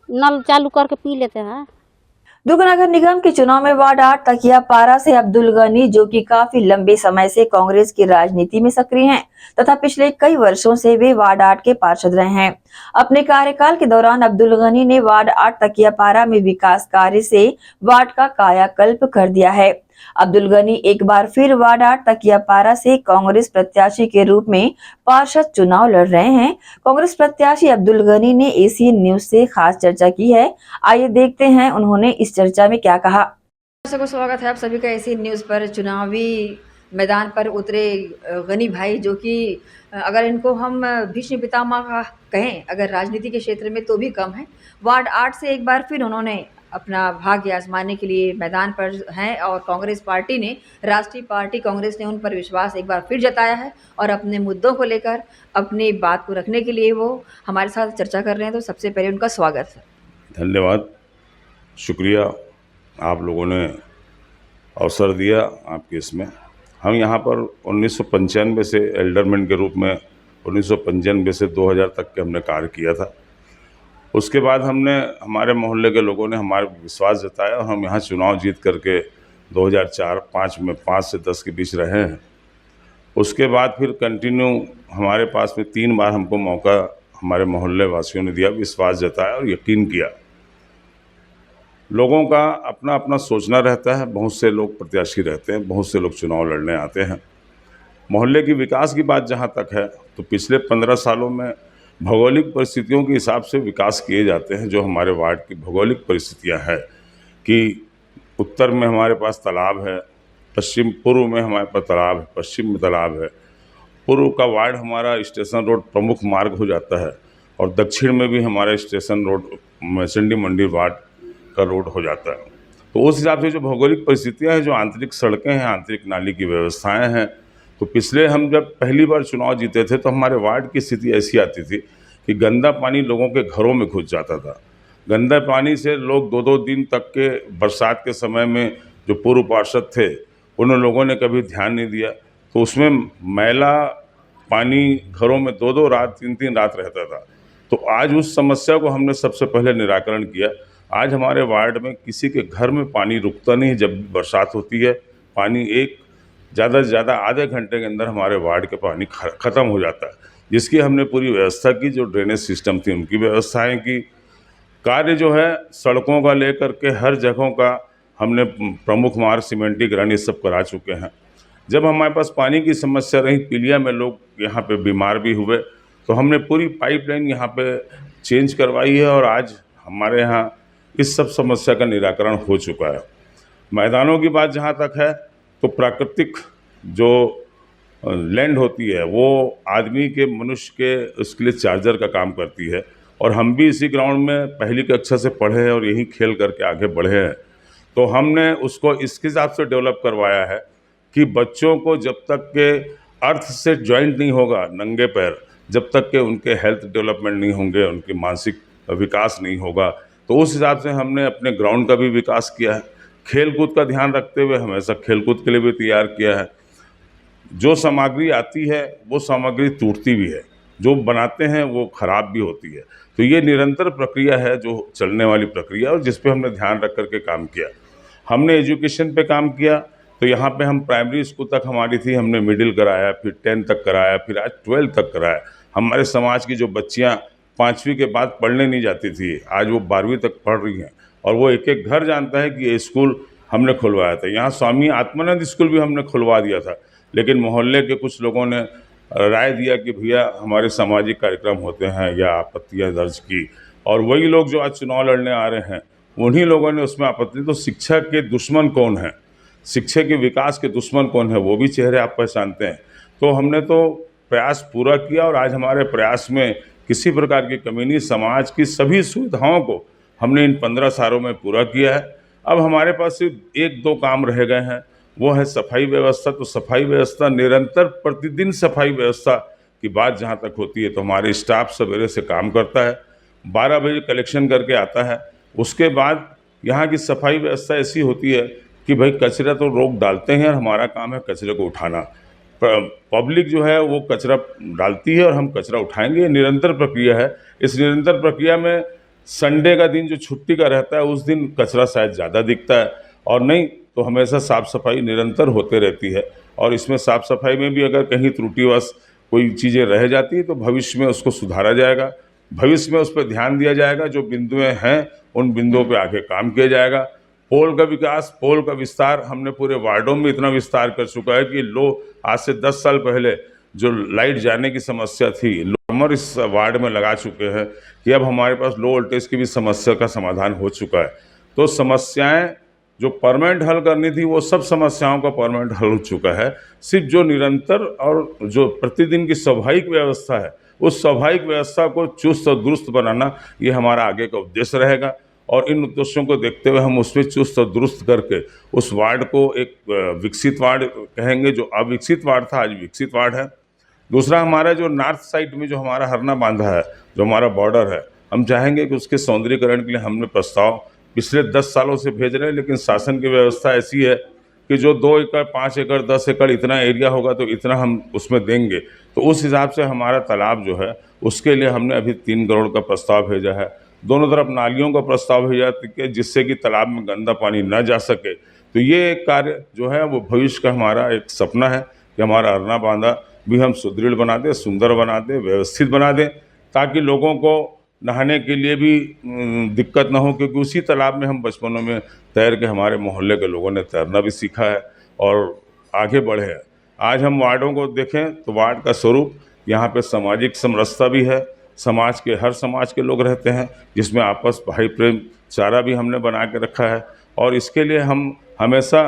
नल चालू करके पी लेते हैं। दुर्ग नगर निगम के चुनाव में वार्ड 8 तकियापारा से अब्दुल गनी, जो कि काफी लंबे समय से कांग्रेस की राजनीति में सक्रिय हैं तथा पिछले कई वर्षों से वे वार्ड 8 के पार्षद रहे हैं। अपने कार्यकाल के दौरान अब्दुल गनी ने वार्ड 8 तकियापारा में विकास कार्य से वार्ड का कायाकल्प कर दिया है। अब्दुल गनी एक बार फिर वार्ड 8 तकियापारा से कांग्रेस प्रत्याशी के रूप में पार्षद चुनाव लड़ रहे हैं। कांग्रेस प्रत्याशी अब्दुल गनी ने एसीएन न्यूज से खास चर्चा की है। आइए देखते हैं उन्होंने इस चर्चा में क्या कहा। दर्शकों को स्वागत है आप सभी का एसीएन न्यूज पर। चुनावी मैदान पर उतरे गनी भाई, जो कि अगर इनको हम भीष्म पितामह कहें अगर राजनीति के क्षेत्र में तो भी कम है। वार्ड 8 से एक बार फिर उन्होंने अपना भाग्य आजमाने के लिए मैदान पर हैं और कांग्रेस पार्टी ने, राष्ट्रीय पार्टी कांग्रेस ने उन पर विश्वास एक बार फिर जताया है और अपने मुद्दों को लेकर अपनी बात को रखने के लिए वो हमारे साथ चर्चा कर रहे हैं। तो सबसे पहले उनका स्वागत है। धन्यवाद, शुक्रिया, आप लोगों ने अवसर दिया आपके इसमें। हम यहाँ पर 1995 से एल्डरमैन के रूप में 1995 से 2000 तक के हमने कार्य किया था। उसके बाद हमने हमारे मोहल्ले के लोगों ने हमारे विश्वास जताया और हम यहाँ चुनाव जीत करके 2004-5 में 5 से 10 के बीच रहे हैं। उसके बाद फिर कंटिन्यू हमारे पास में 3 बार हमको मौका हमारे मोहल्ले वासियों ने दिया, विश्वास जताया और यकीन किया। लोगों का अपना अपना सोचना रहता है, बहुत से लोग प्रत्याशी रहते हैं, बहुत से लोग चुनाव लड़ने आते हैं। मोहल्ले की विकास की बात जहाँ तक है तो पिछले 15 सालों में भौगोलिक परिस्थितियों के हिसाब से विकास किए जाते हैं। जो हमारे वार्ड की भौगोलिक परिस्थितियाँ हैं कि उत्तर में हमारे पास तालाब है, पूर्व में हमारे पास तालाब है, पश्चिम में तालाब है। पूर्व का वार्ड हमारा स्टेशन रोड प्रमुख मार्ग हो जाता है और दक्षिण में भी हमारा स्टेशन रोड चंडी मंडी वार्ड का रोड हो जाता है। तो उस हिसाब से जो भौगोलिक परिस्थितियाँ हैं, जो आंतरिक सड़कें हैं, आंतरिक नाली की व्यवस्थाएं हैं, तो पिछले हम जब पहली बार चुनाव जीते थे तो हमारे वार्ड की स्थिति ऐसी आती थी कि गंदा पानी लोगों के घरों में घुस जाता था। गंदा पानी से लोग 2-2 दिन तक के बरसात के समय में जो पूर्व पार्षद थे उन लोगों ने कभी ध्यान नहीं दिया, तो उसमें मैला पानी घरों में 2-2 रात 3-3 रात रहता था। तो आज उस समस्या को हमने सबसे पहले निराकरण किया। आज हमारे वार्ड में किसी के घर में पानी रुकता नहीं। जब भी बरसात होती है पानी ज़्यादा से ज़्यादा आधे घंटे के अंदर हमारे वार्ड के पानी ख़त्म हो जाता है, जिसकी हमने पूरी व्यवस्था की। जो ड्रेनेज सिस्टम थी उनकी व्यवस्थाएं की। कार्य जो है सड़कों का लेकर के हर जगहों का हमने प्रमुख मार्ग, सीमेंटीकरण ये सब करा चुके हैं। जब हमारे पास पानी की समस्या रही, पीलिया में लोग यहाँ पे बीमार भी हुए, तो हमने पूरी पाइपलाइन यहाँ पे चेंज करवाई है और आज हमारे यहाँ इस सब समस्या का निराकरण हो चुका है। मैदानों की बात जहाँ तक है तो प्राकृतिक जो लैंड होती है वो आदमी के, मनुष्य के, उसके लिए चार्जर का काम करती है। और हम भी इसी ग्राउंड में पहली कक्षा से पढ़े हैं और यहीं खेल करके आगे बढ़े हैं। तो हमने उसको इस हिसाब से डेवलप करवाया है कि बच्चों को जब तक के अर्थ से ज्वाइंट नहीं होगा, नंगे पैर, जब तक के उनके हेल्थ डेवलपमेंट नहीं होंगे, उनकी मानसिक विकास नहीं होगा, तो उस हिसाब से हमने अपने ग्राउंड का भी विकास किया है। खेल कूद का ध्यान रखते हुए हमेशा खेल कूद के लिए भी तैयार किया है। जो सामग्री आती है वो सामग्री टूटती भी है, जो बनाते हैं वो ख़राब भी होती है। तो ये निरंतर प्रक्रिया है, जो चलने वाली प्रक्रिया, और जिस पे हमने ध्यान रख करके काम किया। हमने एजुकेशन पे काम किया, तो यहाँ पे हम प्राइमरी स्कूल तक हमारी थी, हमने मिडिल कराया, फिर 10 तक कराया, फिर आज 12 तक कराया। हमारे समाज की जो बच्चियाँ 5वीं के बाद पढ़ने नहीं जाती थी, आज वो 12वीं तक पढ़ रही हैं। और वो एक एक घर जानता है कि ये स्कूल हमने खुलवाया था। यहाँ स्वामी आत्मानंद स्कूल भी हमने खुलवा दिया था, लेकिन मोहल्ले के कुछ लोगों ने राय दिया कि भैया हमारे सामाजिक कार्यक्रम होते हैं या आपत्तियाँ दर्ज की, और वही लोग जो आज चुनाव लड़ने आ रहे हैं उन्हीं लोगों ने उसमें आपत्ति। तो शिक्षा के दुश्मन कौन है, शिक्षा के विकास के दुश्मन कौन है, वो भी चेहरे आप पहचानते हैं। तो हमने तो प्रयास पूरा किया और आज हमारे प्रयास में किसी प्रकार की कमी नहीं। समाज की सभी सुविधाओं को हमने इन 15 सालों में पूरा किया है। अब हमारे पास सिर्फ 1-2 काम रह गए हैं, वो है सफाई व्यवस्था। तो सफाई व्यवस्था निरंतर प्रतिदिन सफाई व्यवस्था की बात जहाँ तक होती है तो हमारे स्टाफ सवेरे से काम करता है, 12 बजे कलेक्शन करके आता है। उसके बाद यहाँ की सफाई व्यवस्था ऐसी होती है कि भाई कचरा तो लोग डालते हैं और हमारा काम है कचरे को उठाना। पब्लिक जो है वो कचरा डालती है और हम कचरा उठाएंगे। ये निरंतर प्रक्रिया है। इस निरंतर प्रक्रिया में संडे का दिन जो छुट्टी का रहता है उस दिन कचरा शायद ज़्यादा दिखता है, और नहीं तो हमेशा साफ़ सफाई निरंतर होते रहती है। और इसमें साफ़ सफाई में भी अगर कहीं त्रुटिवश कोई चीज़ें रह जाती है तो भविष्य में उसको सुधारा जाएगा, भविष्य में उस पर ध्यान दिया जाएगा। जो बिंदुएं हैं उन बिंदुओं पे आके काम किया जाएगा। पोल का विकास, पोल का विस्तार हमने पूरे वार्डों में इतना विस्तार कर चुका है कि आज से 10 साल पहले जो लाइट जाने की समस्या थी, लोमर इस वार्ड में लगा चुके हैं कि अब हमारे पास लो वोल्टेज की भी समस्या का समाधान हो चुका है। तो समस्याएं जो परमानेंट हल करनी थी वो सब समस्याओं का परमानेंट हल हो चुका है। सिर्फ जो निरंतर और जो प्रतिदिन की स्वाभाविक व्यवस्था है उस स्वाभाविक व्यवस्था को चुस्त और दुरुस्त बनाना ये हमारा आगे का उद्देश्य रहेगा। और इन उद्देश्यों को देखते हुए हम उसमें चुस्त और दुरुस्त करके उस वार्ड को एक विकसित वार्ड कहेंगे। जो अविकसित वार्ड था आज विकसित वार्ड है। दूसरा, हमारा जो नॉर्थ साइड में जो हमारा हरना बांधा है, जो हमारा बॉर्डर है, हम चाहेंगे कि उसके सौंदर्यीकरण के लिए हमने प्रस्ताव पिछले 10 सालों से भेज रहे हैं, लेकिन शासन की व्यवस्था ऐसी है कि जो 2 एकड़, 5 एकड़, 10 एकड़ इतना एरिया होगा तो इतना हम उसमें देंगे। तो उस हिसाब से हमारा तालाब जो है उसके लिए हमने अभी 3 करोड़ का प्रस्ताव भेजा है। दोनों तरफ नालियों का प्रस्ताव भेजा कि जिससे कि तालाब में गंदा पानी न जा सके। तो ये एक कार्य जो है वो भविष्य का हमारा एक सपना है कि हमारा अरना बांधा भी हम सुदृढ़ बना दें, सुंदर बना दें, व्यवस्थित बना दें, ताकि लोगों को नहाने के लिए भी दिक्कत ना हो, क्योंकि उसी तालाब में हम बचपनों में तैर के हमारे मोहल्ले के लोगों ने तैरना भी सीखा है और आगे बढ़े हैं। आज हम वार्डों को देखें तो वार्ड का स्वरूप यहाँ पे सामाजिक समरसता भी है, समाज के हर समाज के लोग रहते हैं, जिसमें आपस भाई प्रेम चारा भी हमने बना के रखा है और इसके लिए हम हमेशा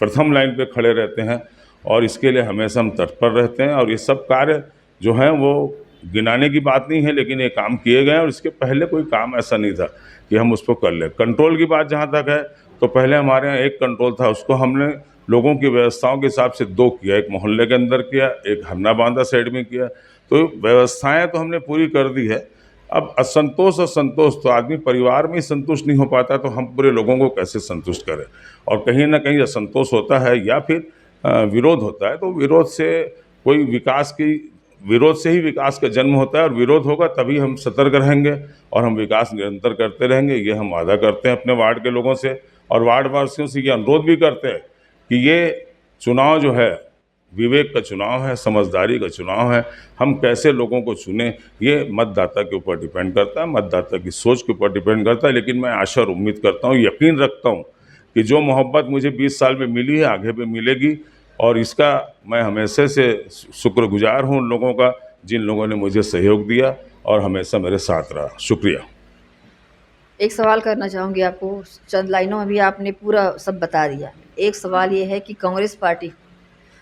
प्रथम लाइन पे खड़े रहते हैं और इसके लिए हमेशा हम तत्पर रहते हैं। और ये सब कार्य जो हैं वो गिनाने की बात नहीं है, लेकिन ये काम किए गए हैं और इसके पहले कोई काम ऐसा नहीं था कि हम उसको कर लें। कंट्रोल की बात जहाँ तक है तो पहले हमारे यहाँ एक कंट्रोल था, उसको हमने लोगों की व्यवस्थाओं के हिसाब से 2 किया, एक मोहल्ले के अंदर किया, एक हरना बांधा साइड में किया। तो व्यवस्थाएं तो हमने पूरी कर दी है। अब असंतोष और संतोष तो आदमी परिवार में ही संतुष्ट नहीं हो पाता, तो हम पूरे लोगों को कैसे संतुष्ट करें। और कहीं ना कहीं असंतोष होता है या फिर विरोध होता है, तो विरोध से कोई विरोध से ही विकास का जन्म होता है और विरोध होगा तभी हम सतर्क रहेंगे और हम विकास निरंतर करते रहेंगे। ये हम वादा करते हैं अपने वार्ड के लोगों से और वार्ड वासियों से ये अनुरोध भी करते हैं कि ये चुनाव जो है विवेक का चुनाव है, समझदारी का चुनाव है। हम कैसे लोगों को चुनें ये मतदाता के ऊपर डिपेंड करता है, मतदाता की सोच के ऊपर डिपेंड करता है। लेकिन मैं आशा और उम्मीद करता हूँ, यकीन रखता हूँ कि जो मोहब्बत मुझे 20 साल में मिली है आगे भी मिलेगी और इसका मैं हमेशा से शुक्रगुजार हूँ उन लोगों का जिन लोगों ने मुझे सहयोग दिया और हमेशा मेरे साथ रहा। शुक्रिया। एक सवाल करना चाहूँगी आपको, चंद लाइनों में भी आपने पूरा सब बता दिया। एक सवाल ये है कि कांग्रेस पार्टी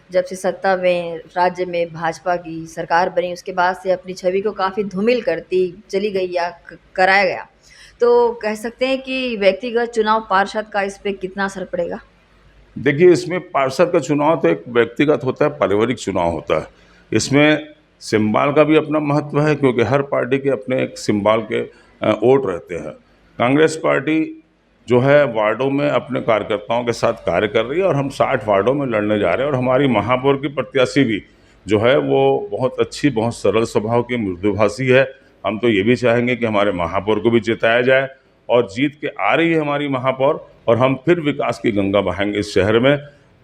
जब से सत्ता में राज्य में भाजपा की सरकार बनी उसके बाद से अपनी छवि को काफ़ी धूमिल करती चली गई या कराया गया, तो कह सकते हैं कि व्यक्तिगत चुनाव पार्षद का इस पर कितना असर पड़ेगा? देखिए, इसमें पार्षद का चुनाव तो एक व्यक्तिगत होता है, पारिवारिक चुनाव होता है। इसमें सिंबल का भी अपना महत्व है क्योंकि हर पार्टी के अपने एक सिंबल के वोट रहते हैं। कांग्रेस पार्टी जो है वार्डों में अपने कार्यकर्ताओं के साथ कार्य कर रही है और हम 60 वार्डों में लड़ने जा रहे हैं और हमारी महापौर की प्रत्याशी भी जो है वो बहुत अच्छी, बहुत सरल स्वभाव की, मृदुभाषी है। हम तो ये भी चाहेंगे कि हमारे महापौर को भी जिताया जाए और जीत के आ रही है हमारी महापौर और हम फिर विकास की गंगा बहाएंगे इस शहर में,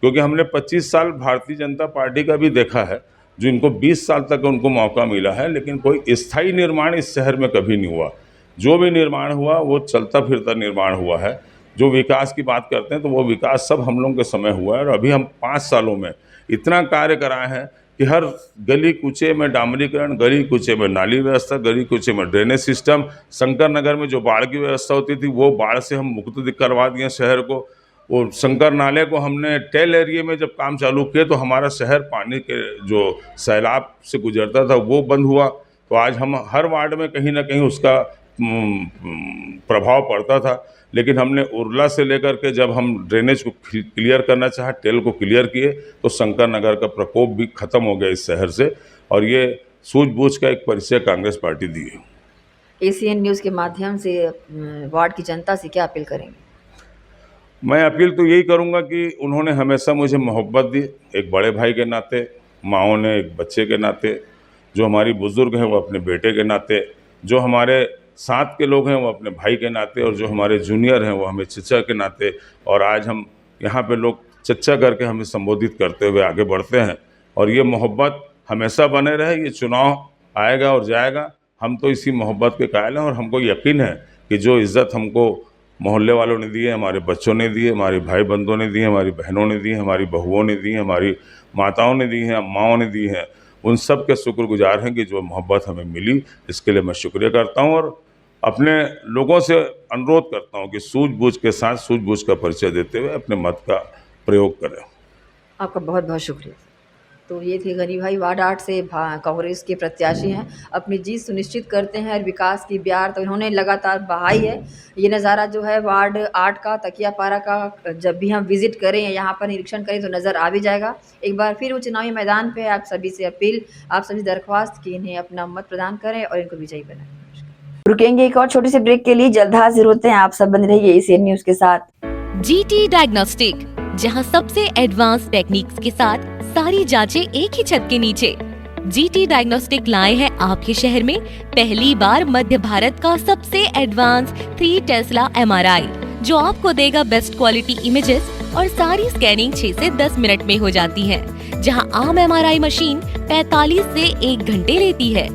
क्योंकि हमने 25 साल भारतीय जनता पार्टी का भी देखा है, जो इनको 20 साल तक उनको मौका मिला है, लेकिन कोई स्थायी निर्माण इस शहर में कभी नहीं हुआ। जो भी निर्माण हुआ वो चलता फिरता निर्माण हुआ है। जो विकास की बात करते हैं तो वो विकास सब हम लोगों के समय हुआ है और अभी हम 5 सालों में इतना कार्य कराए हैं कि हर गली कूचे में डामरीकरण, गली कूचे में नाली व्यवस्था, गली कूचे में ड्रेनेज सिस्टम, शंकर नगर में जो बाढ़ की व्यवस्था होती थी वो बाढ़ से हम मुक्त करवा दिए शहर को। वो शंकर नाले को हमने टेल एरिया में जब काम चालू किए तो हमारा शहर पानी के जो सैलाब से गुजरता था वो बंद हुआ। तो आज हम हर वार्ड में कहीं ना कहीं उसका प्रभाव पड़ता था, लेकिन हमने उर्ला से लेकर के जब हम ड्रेनेज को क्लियर करना चाहा, टेल को क्लियर किए, तो शंकर नगर का प्रकोप भी खत्म हो गया इस शहर से और ये सूझबूझ का एक परिचय कांग्रेस पार्टी दी है। एसीएन न्यूज़ के माध्यम से वार्ड की जनता से क्या अपील करेंगे? मैं अपील तो यही करूंगा कि उन्होंने हमेशा मुझे मोहब्बत दी, एक बड़े भाई के नाते, माओं ने एक बच्चे के नाते, जो हमारी बुजुर्ग हैं वो अपने बेटे के नाते, जो हमारे साथ के लोग हैं वो अपने भाई के नाते और जो हमारे जूनियर हैं वो हमें चचा के नाते। और आज हम यहाँ पे लोग चचा करके हमें संबोधित करते हुए आगे बढ़ते हैं और ये मोहब्बत हमेशा बने रहे। ये चुनाव आएगा और जाएगा, हम तो इसी मोहब्बत के कायल हैं और हमको यकीन है कि जो इज़्ज़त हमको मोहल्ले वालों ने दी है, हमारे बच्चों ने दी है, हमारे भाई बंधुओं ने दी है, हमारी बहनों ने दी है, हमारी बहुओं ने दी है, हमारी माताओं ने दी है, अम्माओं ने दी है, उन सब के शुक्रगुजार हैं कि जो मोहब्बत हमें मिली। इसके लिए मैं शुक्रिया करता हूँ और अपने लोगों से अनुरोध करता हूँ कि सूझबूझ के साथ सूझबूझ का परिचय देते हुए अपने मत का प्रयोग करें। आपका बहुत बहुत शुक्रिया। तो ये थे गनी भाई, वार्ड 8 से कांग्रेस के प्रत्याशी हैं, अपनी जीत सुनिश्चित करते हैं और विकास की ब्यार तो इन्होंने लगातार बहाई है। ये नज़ारा जो है वार्ड 8 का, तकियापारा का, जब भी हम विजिट करें या यहाँ पर निरीक्षण करें तो नज़र आ भी जाएगा। एक बार फिर वो चुनावी मैदान पे आप सभी से अपील, आप सभी दरख्वास्त कि इन्हें अपना मत प्रदान करें और इनको विजयी बनाएं। रुकेंगे एक और छोटी सी ब्रेक के लिए, जल्द हाजिर होते हैं। आप सब बने रहिए एसीएन न्यूज के साथ। जीटी डायग्नोस्टिक, जहां सबसे एडवांस टेक्निक्स के साथ सारी जांचें एक ही छत के नीचे। जीटी डायग्नोस्टिक लाए हैं आपके शहर में पहली बार मध्य भारत का सबसे एडवांस 3 टेस्ला MRI, जो आपको देगा बेस्ट क्वालिटी इमेजेस और सारी स्कैनिंग 6 से 10 मिनट में हो जाती है, जहां आम MRI मशीन 45 से 1 घंटे लेती है।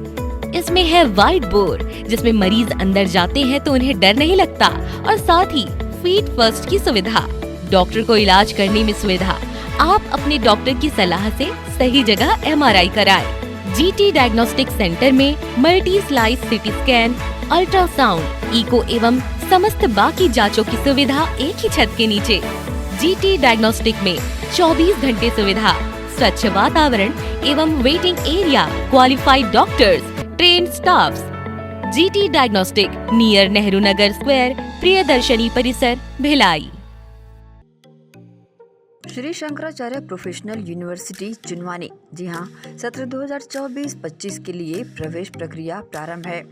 इसमें है वाइट बोर्ड, जिसमें मरीज अंदर जाते हैं तो उन्हें डर नहीं लगता, और साथ ही फीट फर्स्ट की सुविधा, डॉक्टर को इलाज करने में सुविधा। आप अपने डॉक्टर की सलाह से सही जगह MRI कराएं। जीटी डायग्नोस्टिक सेंटर में multi slice CT scan, ultrasound, echo एवं समस्त बाकी जांचों की सुविधा एक ही छत के नीचे। जीटी डायग्नोस्टिक में 24 घंटे सुविधा, स्वच्छ वातावरण एवं waiting area, qualified doctors, trained staffs. GT diagnostic, near Nehru Nagar square, Priyadarshini परिसर, भिलाई। श्री शंकराचार्य प्रोफेशनल यूनिवर्सिटी जुनवानी, जी हाँ, सत्र 2024-25 के लिए प्रवेश प्रक्रिया प्रारंभ है।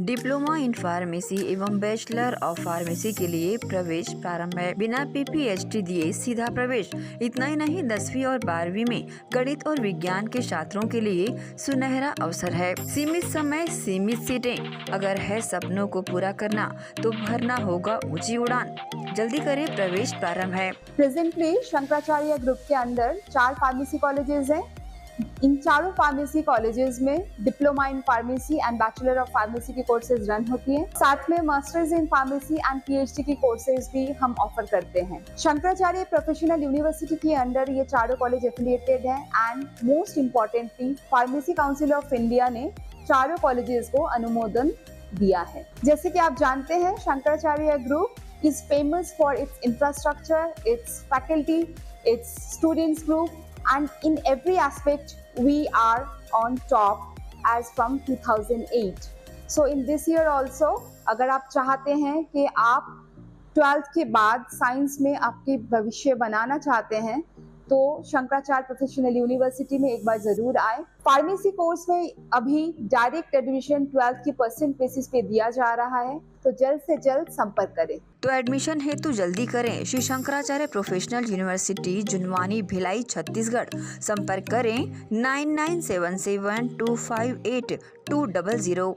डिप्लोमा इन फार्मेसी एवं बैचलर ऑफ फार्मेसी के लिए प्रवेश प्रारंभ है। बिना PPHD दिए सीधा प्रवेश। इतना ही नहीं, 10वीं और 12वीं में गणित और विज्ञान के छात्रों के लिए सुनहरा अवसर है। सीमित समय, सीमित सीटें। अगर है सपनों को पूरा करना तो भरना होगा ऊंची उड़ान। जल्दी करें, प्रवेश प्रारंभ है। प्रेजेंटली शंकराचार्य ग्रुप के अंदर 4 फार्मेसी कॉलेजेस हैं। इन चारों फार्मेसी कॉलेजेस में diploma in pharmacy and bachelor of pharmacy की कोर्सेज रन होती हैं। साथ में masters in pharmacy and PhD की कोर्सेज भी हम ऑफर करते हैं। शंकराचार्य प्रोफेशनल यूनिवर्सिटी के अंडर ये चारों कॉलेज एफिलिएटेड हैं and most importantly pharmacy council of India ने चारों कॉलेजेस को अनुमोदन दिया है। जैसे कि आप जानते हैं, Shankaracharya group is famous for its infrastructure, its faculty, its students group, and in every aspect we are on top as from 2008. So in this year also, अगर आप चाहते हैं कि आप 12th के बाद साइंस में आपके भविष्य बनाना चाहते हैं, तो शंकराचार्य प्रोफेशनल यूनिवर्सिटी में एक बार जरूर आए। फार्मेसी कोर्स में अभी डायरेक्ट एडमिशन 12th की परसेंट बेसिस पे दिया जा रहा है, तो जल्द से जल्द संपर्क करें। तो एडमिशन हेतु जल्दी करें। Shri Shankaracharya professional university Junwani, Bhilai, Chhattisgarh. संपर्क करें 9977258200।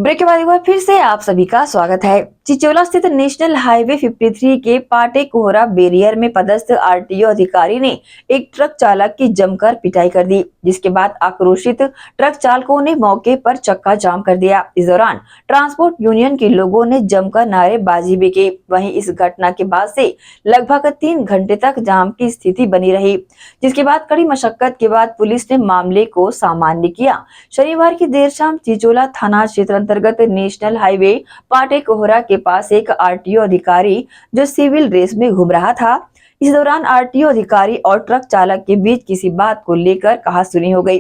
ब्रेक के बाद एक बार फिर से आप सभी का स्वागत है। चिचोला स्थित नेशनल हाईवे 53 के पाटे कोहरा बैरियर में पदस्थ आरटीओ अधिकारी ने एक ट्रक चालक की जमकर पिटाई कर दी, जिसके बाद आक्रोशित ट्रक चालकों ने मौके पर चक्का जाम कर दिया। इस दौरान ट्रांसपोर्ट यूनियन के लोगों ने जमकर नारेबाजी भी की। वहीं इस घटना के बाद से लगभग 3 घंटे तक जाम की स्थिति बनी रही, जिसके बाद कड़ी मशक्कत के बाद पुलिस ने मामले को सामान्य किया। शनिवार की देर शाम चिचोला थाना क्षेत्र अंतर्गत नेशनल हाईवे पाटे कोहरा के पास एक आरटीओ अधिकारी जो सिविल ड्रेस में घूम रहा था। इस दौरान आरटीओ अधिकारी और ट्रक चालक के बीच किसी बात को लेकर कहासुनी हो गई,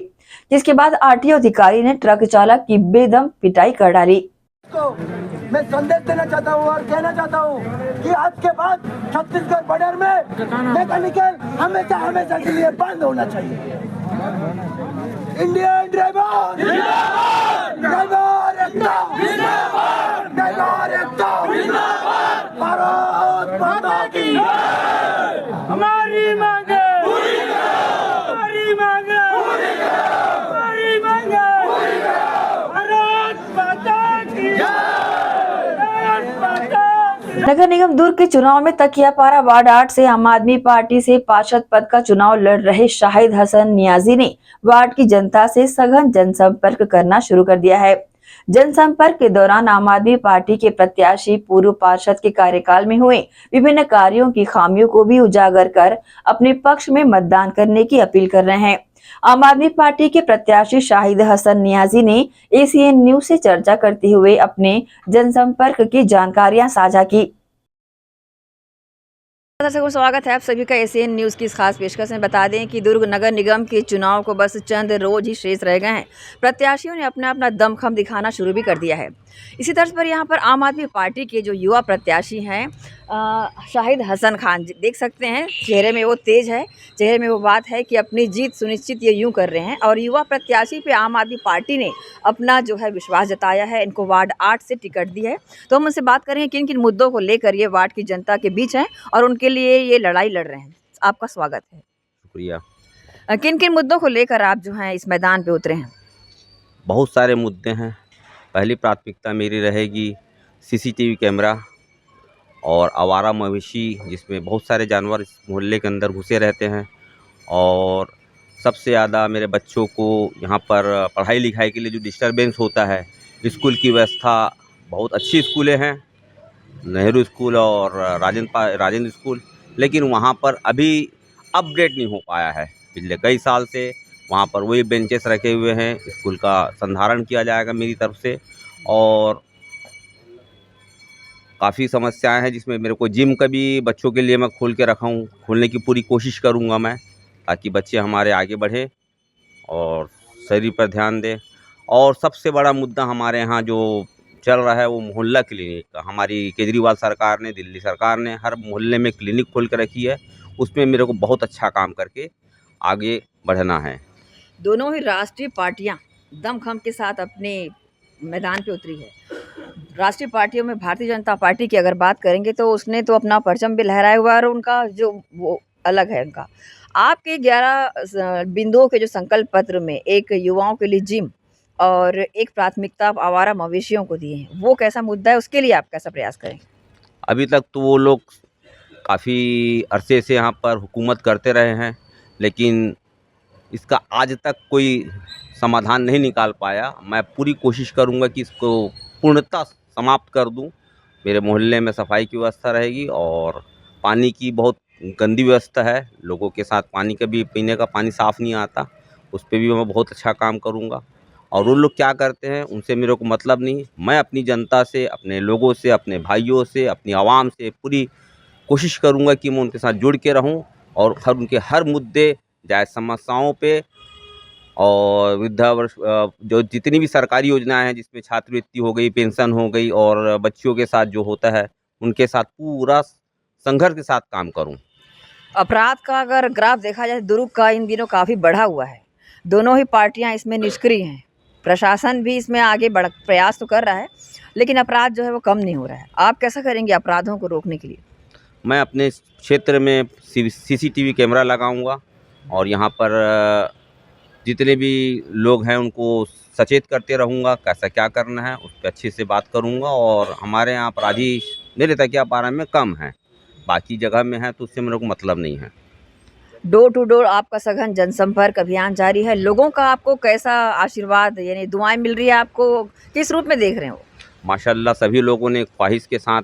जिसके बाद आरटीओ अधिकारी ने ट्रक चालक की बेदम पिटाई कर डाली। मैं संदेश देना चाहता हूँ और कहना चाहता हूँ कि आज के बाद छत्तीसगढ़ बॉर्डर में मैकेनिकल हमेशा हमेशा के लिए बंद होना चाहिए। इंडियन ड्राइवर ड्राइवर एकता भारत माता की हमारी मांगे हमारी मांगे हमारी मांगे भारत माता की नगर निगम दुर्ग के चुनाव में तकियापारा वार्ड 8 से आम आदमी पार्टी से पार्षद पद का चुनाव लड़ रहे शाहिद हसन नियाजी ने वार्ड की जनता से सघन जनसंपर्क करना शुरू कर दिया है। जनसंपर्क के दौरान आम आदमी पार्टी के प्रत्याशी पूर्व पार्षद के कार्यकाल में हुए विभिन्न कार्यों की खामियों को भी उजागर कर अपने पक्ष में मतदान करने की अपील कर रहे हैं। आम आदमी पार्टी के प्रत्याशी शाहिद हसन नियाजी ने एसीएन न्यूज से चर्चा करते हुए अपने जनसंपर्क की जानकारियां साझा की। दर्शकों को स्वागत है आप सभी का एसीएन न्यूज की इस खास पेशकश में। बता दें कि दुर्ग नगर निगम के चुनाव को बस चंद रोज ही शेष रह गए हैं। प्रत्याशियों ने अपना अपना दमखम दिखाना शुरू भी कर दिया है। इसी तर्ज पर यहां पर आम आदमी पार्टी के जो युवा प्रत्याशी हैं शाहिद हसन खान, देख सकते हैं चेहरे में वो तेज है, चेहरे में वो बात है कि अपनी जीत सुनिश्चित ये यूं कर रहे हैं। और युवा प्रत्याशी पे आम आदमी पार्टी ने अपना जो है विश्वास जताया है, इनको वार्ड 8 से टिकट दी है। तो हम उनसे बात करेंगे किन किन मुद्दों को लेकर ये वार्ड की जनता के बीच हैं और उनके लिए ये लड़ाई लड़ रहे हैं। आपका स्वागत है। शुक्रिया। किन किन मुद्दों को लेकर आप जो है इस मैदान पे उतरे हैं? बहुत सारे मुद्दे हैं। पहली प्राथमिकता मेरी रहेगी सीसीटीवी कैमरा और आवारा मवेशी, जिसमें बहुत सारे जानवर इस मोहल्ले के अंदर घुसे रहते हैं। और सबसे ज़्यादा मेरे बच्चों को यहाँ पर पढ़ाई लिखाई के लिए जो डिस्टर्बेंस होता है, स्कूल की व्यवस्था बहुत अच्छी स्कूलें हैं, नेहरू स्कूल और राजेंद्र स्कूल, लेकिन वहाँ पर अभी अपग्रेड नहीं हो पाया है। पिछले कई साल से वहाँ पर वही बेंचेस रखे हुए हैं। स्कूल का संधारण किया जाएगा मेरी तरफ से। और काफ़ी समस्याएं हैं, जिसमें मेरे को जिम का भी बच्चों के लिए मैं खोल के रखा हूँ, खोलने की पूरी कोशिश करूँगा मैं, ताकि बच्चे हमारे आगे बढ़ें और शरीर पर ध्यान दें। और सबसे बड़ा मुद्दा हमारे यहाँ जो चल रहा है वो मोहल्ला क्लिनिक। हमारी केजरीवाल सरकार ने, दिल्ली सरकार ने हर मोहल्ले में क्लिनिक खोल कर रखी है। उसमें मेरे को बहुत अच्छा काम करके आगे बढ़ना है। दोनों ही राष्ट्रीय पार्टियां दमखम के साथ अपने मैदान पे उतरी है। राष्ट्रीय पार्टियों में भारतीय जनता पार्टी की अगर बात करेंगे तो उसने तो अपना परचम भी लहराया हुआ है और उनका जो वो अलग है उनका। आपके 11 बिंदुओं के जो संकल्प पत्र में एक युवाओं के लिए जिम और एक प्राथमिकता आवारा मवेशियों को दिए हैं, वो कैसा मुद्दा है, उसके लिए आप कैसा प्रयास करें? अभी तक तो वो लोग काफ़ी अरसे से यहाँ पर हुकूमत करते रहे हैं, लेकिन इसका आज तक कोई समाधान नहीं निकाल पाया। मैं पूरी कोशिश करूँगा कि इसको पूर्णतः समाप्त कर दूँ। मेरे मोहल्ले में सफाई की व्यवस्था रहेगी और पानी की बहुत गंदी व्यवस्था है। लोगों के साथ पानी का भी, पीने का पानी साफ़ नहीं आता, उस पर भी मैं बहुत अच्छा काम करूँगा। और वो लोग क्या करते हैं उनसे मेरे को मतलब नहीं। मैं अपनी जनता से, अपने लोगों से, अपने भाइयों से, अपनी आवाम से पूरी कोशिश करूँगा कि मैं उनके साथ जुड़ के रहूँ और उनके हर मुद्दे, जायज़ समस्याओं पे और वृद्धावर्ष जो जितनी भी सरकारी योजनाएं हैं, जिसमें छात्रवृत्ति हो गई, पेंशन हो गई और बच्चियों के साथ जो होता है उनके साथ पूरा संघर्ष के साथ काम करूं। अपराध का अगर ग्राफ देखा जाए, दुर्ग का इन दिनों काफ़ी बढ़ा हुआ है। दोनों ही पार्टियां इसमें निष्क्रिय हैं। प्रशासन भी इसमें आगे बढ़ प्रयास तो कर रहा है, लेकिन अपराध जो है वो कम नहीं हो रहा है। आप कैसा करेंगे अपराधों को रोकने के लिए? मैं अपने क्षेत्र में सीसीटीवी कैमरा लगाऊंगा और यहाँ पर जितने भी लोग हैं उनको सचेत करते रहूँगा, कैसा क्या करना है उस पर अच्छे से बात करूँगा। और हमारे यहाँ अपराधी मेरे तकिया पारा में कम हैं, बाकी जगह में है तो उससे मेरे को मतलब नहीं है। डोर टू डोर आपका सघन जनसंपर्क अभियान जारी है। लोगों का आपको कैसा आशीर्वाद यानी दुआएं मिल रही है, आपको किस रूप में देख रहे हो? माशाल्लाह सभी लोगों ने ख्वाहिश के साथ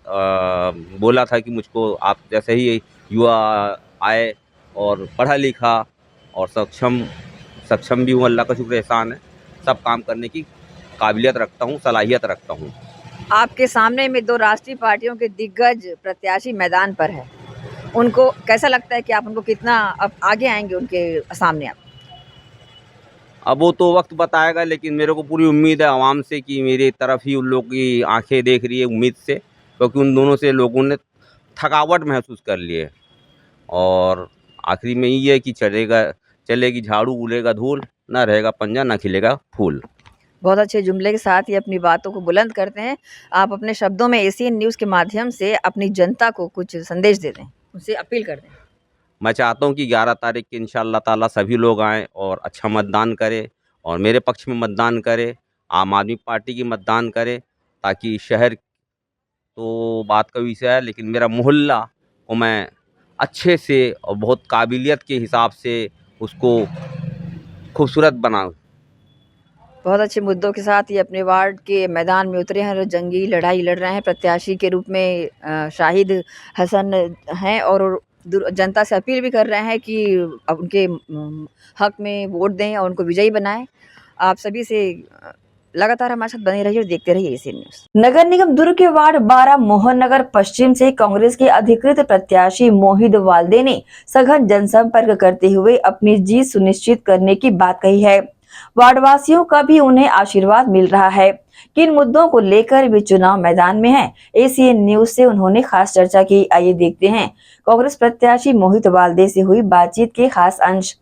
बोला था कि मुझको आप जैसे ही युवा आए और पढ़ा लिखा और सक्षम भी हूँ, अल्लाह का शुक्र एहसान है, सब काम करने की काबिलियत रखता हूँ, सलाहियत रखता हूँ। आपके सामने में 2 राष्ट्रीय पार्टियों के दिग्गज प्रत्याशी मैदान पर है, उनको कैसा लगता है कि आप उनको कितना अब आगे आएंगे उनके सामने आप? अब वो तो वक्त बताएगा, लेकिन मेरे को पूरी उम्मीद है आवाम से कि मेरी तरफ ही उन लोग की आंखें देख रही है उम्मीद से, क्योंकि उन दोनों से लोगों ने थकावट महसूस कर ली है। और आखिरी में ये है कि चलेगी झाड़ू, उड़ेगा धूल, ना रहेगा पंजा ना खिलेगा फूल। बहुत अच्छे जुमले के साथ ही अपनी बातों को बुलंद करते हैं। आप अपने शब्दों में एशियन न्यूज़ के माध्यम से अपनी जनता को कुछ संदेश दे दें, उनसे अपील कर दें। मैं चाहता हूं कि 11 तारीख के इंशाअल्लाह ताला सभी लोग आएँ और अच्छा मतदान करें और मेरे पक्ष में मतदान करें, आम आदमी पार्टी की मतदान करें, ताकि शहर तो बात का विषय है, लेकिन मेरा मोहल्ला को मैं अच्छे से और बहुत काबिलियत के हिसाब से उसको खूबसूरत बनाऊं। बहुत अच्छे मुद्दों के साथ ये अपने वार्ड के मैदान में उतरे हैं और जंगी लड़ाई लड़ रहे हैं। प्रत्याशी के रूप में शाहिद हसन हैं और जनता से अपील भी कर रहे हैं कि अब उनके हक में वोट दें और उनको विजयी बनाएं। आप सभी से लगातार हमारे साथ बने रहिए और देखते रहिए एशियन न्यूज़। नगर निगम दुर्ग के वार्ड 12 मोहन नगर पश्चिम से कांग्रेस के अधिकृत प्रत्याशी मोहित वाल्दे ने सघन जनसंपर्क करते हुए अपनी जीत सुनिश्चित करने की बात कही है। वार्डवासियों का भी उन्हें आशीर्वाद मिल रहा है। किन मुद्दों को लेकर वे चुनाव मैदान में हैं, एशियन न्यूज़ से उन्होंने खास चर्चा की। आइए देखते हैं कांग्रेस प्रत्याशी मोहित वाल्दे से हुई बातचीत के खास अंश।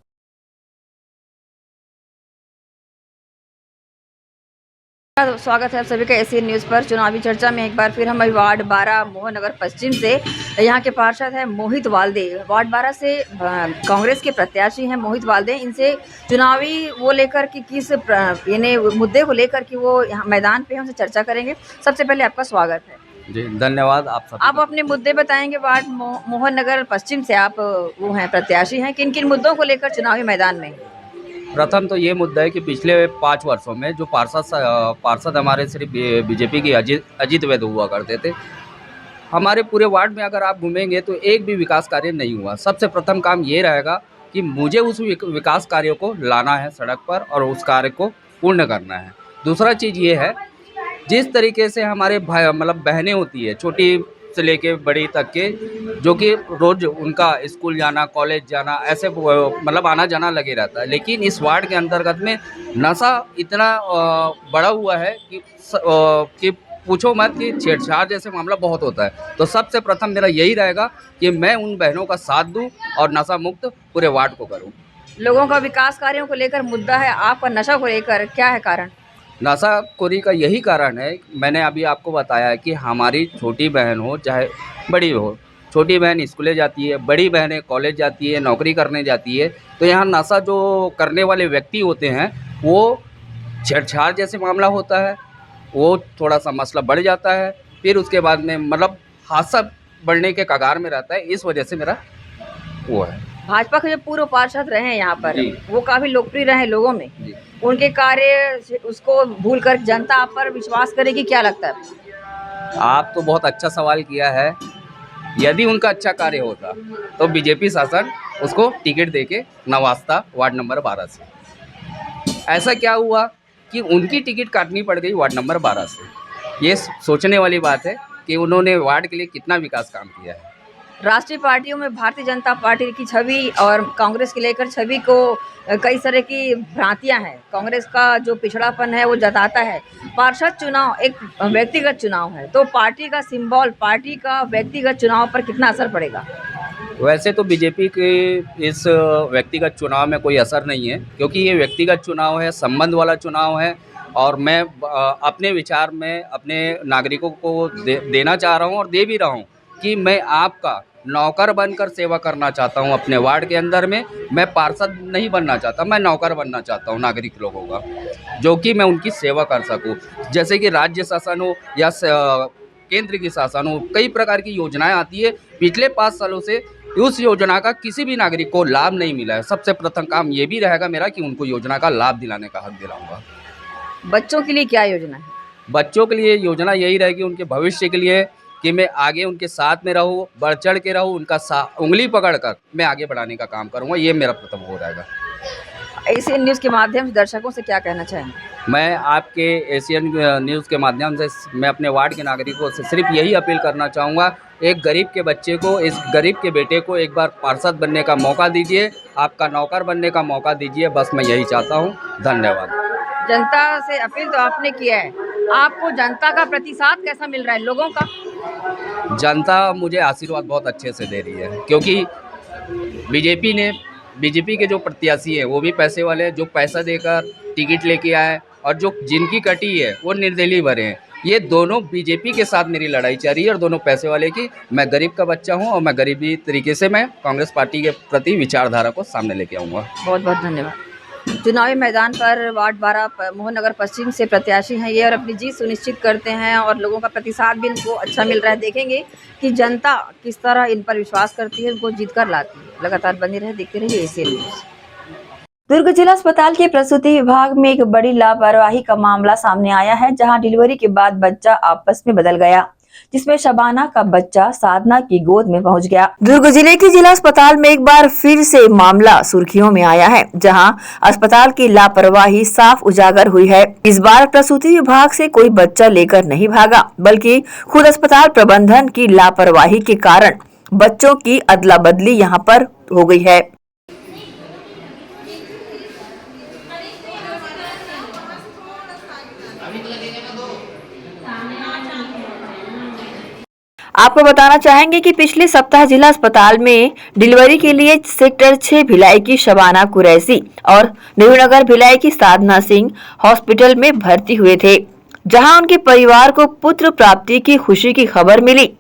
स्वागत है आप सभी का एशियन न्यूज़ पर। चुनावी चर्चा में एक बार फिर हम वार्ड 12 मोहन नगर पश्चिम से, यहाँ के पार्षद हैं मोहित वाल्दे। वार्ड 12 से कांग्रेस के प्रत्याशी हैं मोहित वाल्दे। इनसे चुनावी वो लेकर कि किस यानी मुद्दे को लेकर कि वो यहाँ मैदान पे हैं, उनसे चर्चा करेंगे। सबसे पहले आपका स्वागत है जी, धन्यवाद आप सब। आप अपने मुद्दे बताएंगे। वार्ड मोहन नगर पश्चिम से आप वो हैं प्रत्याशी हैं, किन किन मुद्दों को लेकर चुनावी मैदान में? प्रथम तो ये मुद्दा है कि पिछले 5 वर्षों में जो पार्षद हमारे सिर्फ बीजेपी की अजित वैद्य हुआ करते थे, हमारे पूरे वार्ड में अगर आप घूमेंगे तो एक भी विकास कार्य नहीं हुआ। सबसे प्रथम काम ये रहेगा कि मुझे उस विकास कार्यों को लाना है सड़क पर और उस कार्य को पूर्ण करना है। दूसरा चीज़ ये है, जिस तरीके से हमारे भाई मतलब बहनें होती है छोटी से लेके बड़ी तक के, जो कि रोज़ उनका स्कूल जाना, कॉलेज जाना, ऐसे मतलब आना जाना लगे रहता है, लेकिन इस वार्ड के अंतर्गत में नशा इतना बड़ा हुआ है कि पूछो मत, कि छेड़छाड़ जैसे मामला बहुत होता है। तो सबसे प्रथम मेरा यही रहेगा कि मैं उन बहनों का साथ दूं और नशा मुक्त पूरे वार्ड को करूं। लोगों का विकास कार्यों को लेकर मुद्दा है, आपका नशा को लेकर क्या है कारण? नशाखोरी का यही कारण है, मैंने अभी आपको बताया है कि हमारी छोटी बहन हो चाहे बड़ी हो, छोटी बहन स्कूले जाती है, बड़ी बहनें कॉलेज जाती है, नौकरी करने जाती है, तो यहाँ नशा जो करने वाले व्यक्ति होते हैं वो छेड़छाड़ जैसे मामला होता है, वो थोड़ा सा मसला बढ़ जाता है, फिर उसके बाद में मतलब हादसा बढ़ने के कगार में रहता है। इस वजह से मेरा वो है। भाजपा के जो पूर्व पार्षद रहे हैं यहाँ पर, वो काफी लोकप्रिय रहे लोगों में, उनके कार्य उसको भूलकर जनता आप पर विश्वास करेगी, क्या लगता है? आप तो बहुत अच्छा सवाल किया है। यदि उनका अच्छा कार्य होता तो बीजेपी शासन उसको टिकट देके नवाजता वार्ड नंबर 12 से। ऐसा क्या हुआ कि उनकी टिकट काटनी पड़ गई वार्ड नंबर 12 से। ये सोचने वाली बात है कि उन्होंने वार्ड के लिए कितना विकास काम किया है। राष्ट्रीय पार्टियों में भारतीय जनता पार्टी की छवि और कांग्रेस के लेकर छवि को कई तरह की भ्रांतियां हैं। कांग्रेस का जो पिछड़ापन है वो जताता है। पार्षद चुनाव एक व्यक्तिगत चुनाव है, तो पार्टी का सिंबल, पार्टी का व्यक्तिगत चुनाव पर कितना असर पड़ेगा? वैसे तो बीजेपी के इस व्यक्तिगत चुनाव में कोई असर नहीं है, क्योंकि ये व्यक्तिगत चुनाव है, संबंध वाला चुनाव है, और मैं अपने विचार में अपने नागरिकों को देना चाह रहा हूँ और दे भी रहा हूँ कि मैं आपका नौकर बनकर सेवा करना चाहता हूँ अपने वार्ड के अंदर में। मैं पार्षद नहीं बनना चाहता, मैं नौकर बनना चाहता हूँ नागरिक लोगों का, जो कि मैं उनकी सेवा कर सकूँ। जैसे कि राज्य शासन हो या केंद्र की शासन हो, कई प्रकार की योजनाएं आती है। पिछले 5 सालों से उस योजना का किसी भी नागरिक को लाभ नहीं मिला है। सबसे प्रथम काम ये भी रहेगा मेरा कि उनको योजना का लाभ दिलाने का हक दिलाऊंगा। बच्चों के लिए क्या योजना है? बच्चों के लिए योजना यही रहेगी उनके भविष्य के लिए कि मैं आगे उनके साथ में रहूँ, बढ़ चढ़ के रहूँ, उनका उंगली पकड़कर मैं आगे बढ़ाने का काम करूँगा। ये मेरा प्रथम हो रहेगा। एशियन न्यूज़ के माध्यम से दर्शकों से क्या कहना चाहेंगे? मैं आपके एशियन न्यूज़ के माध्यम से मैं अपने वार्ड के नागरिकों से सिर्फ यही अपील करना चाहूँगा, एक गरीब के बच्चे को, इस गरीब के बेटे को एक बार पार्षद बनने का मौका दीजिए, आपका नौकर बनने का मौका दीजिए। बस मैं यही चाहता हूँ। धन्यवाद। जनता से अपील तो आपने किया है, आपको जनता का प्रतिसाद कैसा मिल रहा है लोगों का? जनता मुझे आशीर्वाद बहुत अच्छे से दे रही है, क्योंकि बीजेपी के जो प्रत्याशी हैं वो भी पैसे वाले हैं, जो पैसा देकर टिकट लेके आए, और जो जिनकी कटी है वो निर्दलीय भरे हैं। ये दोनों बीजेपी के साथ मेरी लड़ाई चल रही है, और दोनों पैसे वाले की। मैं गरीब का बच्चा हूं, और मैं गरीबी तरीके से मैं कांग्रेस पार्टी के प्रति विचारधारा को सामने लेके आऊँगा। बहुत बहुत धन्यवाद। चुनावी मैदान पर वार्ड 12 मोहन नगर पश्चिम से प्रत्याशी हैं ये, और अपनी जीत सुनिश्चित करते हैं, और लोगों का प्रतिसाद भी इनको अच्छा मिल रहा है। देखेंगे कि जनता किस तरह इन पर विश्वास करती है, उनको जीत कर लाती है। लगातार बने रहे, देखते रहिए एशियन न्यूज़। दुर्ग जिला अस्पताल के प्रसूति विभाग में एक बड़ी लापरवाही का मामला सामने आया है, जहां डिलीवरी के बाद बच्चा आपस में बदल गया, जिसमें शबाना का बच्चा साधना की गोद में पहुंच गया। दुर्ग जिले के जिला अस्पताल में एक बार फिर से मामला सुर्खियों में आया है, जहां अस्पताल की लापरवाही साफ उजागर हुई है। इस बार प्रसूति विभाग से कोई बच्चा लेकर नहीं भागा, बल्कि खुद अस्पताल प्रबंधन की लापरवाही के कारण बच्चों की अदला बदली यहां पर हो गई है। आपको बताना चाहेंगे कि पिछले सप्ताह जिला अस्पताल में डिलीवरी के लिए सेक्टर 6 भिलाई की शबाना कुरैशी और नेहरू भिलाई की साधना सिंह हॉस्पिटल में भर्ती हुए थे, जहां उनके परिवार को पुत्र प्राप्ति की खुशी की खबर मिली।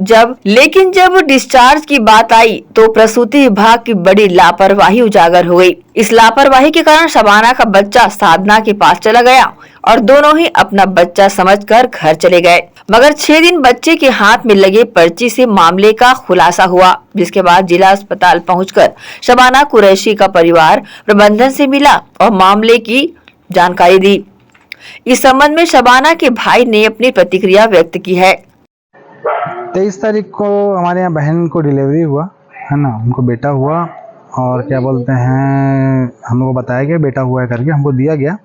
लेकिन जब डिस्चार्ज की बात आई तो प्रसूति विभाग की बड़ी लापरवाही उजागर हो गई। इस लापरवाही के कारण शबाना का बच्चा साधना के पास चला गया, और दोनों ही अपना बच्चा समझकर घर चले गए। मगर 6 दिन बच्चे के हाथ में लगे पर्ची से मामले का खुलासा हुआ, जिसके बाद जिला अस्पताल पहुंचकर शबाना कुरैशी का परिवार प्रबंधन से मिला और मामले की जानकारी दी। इस संबंध में शबाना के भाई ने अपनी प्रतिक्रिया व्यक्त की है। 23 तारीख को हमारे यहाँ बहन को डिलीवरी हुआ है ना, उनको बेटा हुआ, और क्या बोलते हैं, हम लोग को बताया गया बेटा हुआ है करके, हमको दिया गया।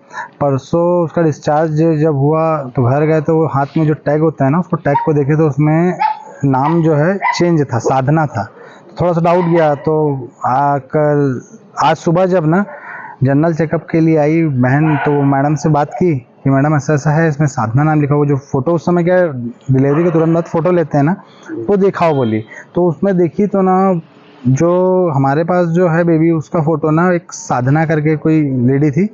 परसों उसका डिस्चार्ज जब हुआ तो घर गए तो हाथ में जो टैग होता है ना, उसको टैग को देखे तो उसमें नाम जो है चेंज था, साधना था। तो थोड़ा सा डाउट गया, तो आज सुबह जब ना जनरल चेकअप के लिए आई बहन, तो मैडम से बात की कि मैडम ऐसा ऐसा है, इसमें साधना नाम लिखा हुआ। जो फोटो उस समय क्या डिलीवरी के तुरंत बाद फोटो लेते हैं ना, वो दिखाओ बोली। तो उसमें देखी तो ना, जो हमारे पास जो है बेबी, उसका फोटो ना एक साधना करके कोई लेडी थी,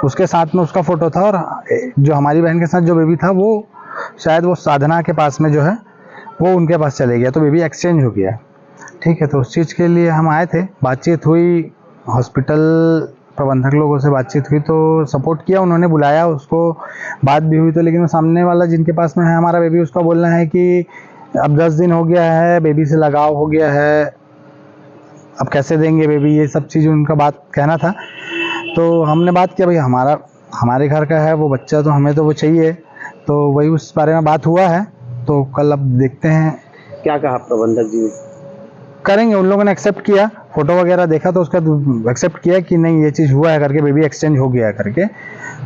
उसके साथ में उसका फोटो था, और जो हमारी बहन के साथ जो बेबी था वो शायद वो साधना के पास में जो है वो उनके पास चले गया, तो बेबी एक्सचेंज हो गया। ठीक है, तो उस चीज़ के लिए हम आए थे, बातचीत हुई, हॉस्पिटल प्रबंधक लोगों से बातचीत हुई, तो सपोर्ट किया उन्होंने, बुलाया उसको, बात भी हुई। तो लेकिन वो सामने वाला जिनके पास में है हमारा बेबी, उसका बोलना है कि अब 10 दिन हो गया है, बेबी से लगाव हो गया है, अब कैसे देंगे बेबी, ये सब चीज़ उनका बात कहना था। तो हमने बात किया, भाई हमारे घर का है वो बच्चा, तो हमें तो वो चाहिए। तो वही उस बारे में बात हुआ है, तो कल अब देखते हैं क्या कहा प्रबंधक जी। करेंगे, उन लोगों ने एक्सेप्ट किया, फोटो वगैरह देखा तो उसका एक्सेप्ट किया कि नहीं ये चीज़ हुआ है करके, बेबी एक्सचेंज हो गया है करके।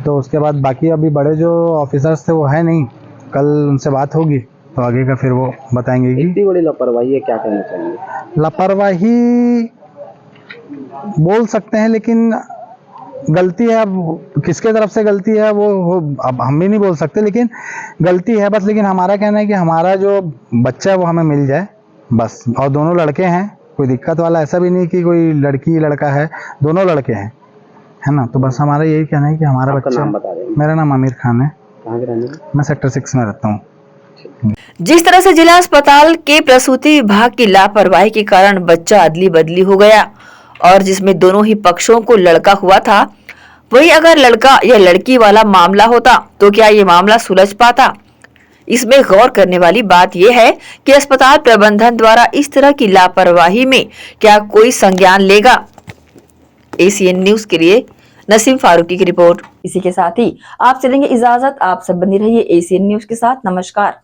तो उसके बाद बाकी अभी बड़े जो ऑफिसर्स थे वो है नहीं, कल उनसे बात होगी तो आगे का फिर वो बताएंगे कि इतनी बड़ी लापरवाही है, क्या कहना चाहिए। लापरवाही बोल सकते हैं, लेकिन गलती है, अब किसके तरफ से गलती है वो अब हम भी नहीं बोल सकते, लेकिन गलती है बस। लेकिन हमारा कहना है कि हमारा जो बच्चा है वो हमें मिल जाए बस, और दोनों लड़के हैं, कोई दिक्कत वाला ऐसा भी नहीं कि कोई लड़की लड़का है, दोनों लड़के हैं, है ना। तो बस हमारा यही कहना है कि हमारा बच्चा। नाम बता दें। मेरा नाम आमिर खान है। कहाँ के रहने वाले? मैं सेक्टर 6 में रहता हूँ। जिस तरह से जिला अस्पताल के प्रसूति विभाग की लापरवाही के कारण बच्चा अदली बदली हो गया और जिसमें दोनों ही पक्षों को लड़का हुआ था, वही अगर लड़का या लड़की वाला मामला होता तो क्या ये मामला सुलझ पाता? इसमें गौर करने वाली बात यह है कि अस्पताल प्रबंधन द्वारा इस तरह की लापरवाही में क्या कोई संज्ञान लेगा? एसीएन न्यूज के लिए नसीम फारूकी की रिपोर्ट। इसी के साथ ही आप चलेंगे इजाजत। आप सब बने रहिए एसीएन न्यूज के साथ। नमस्कार।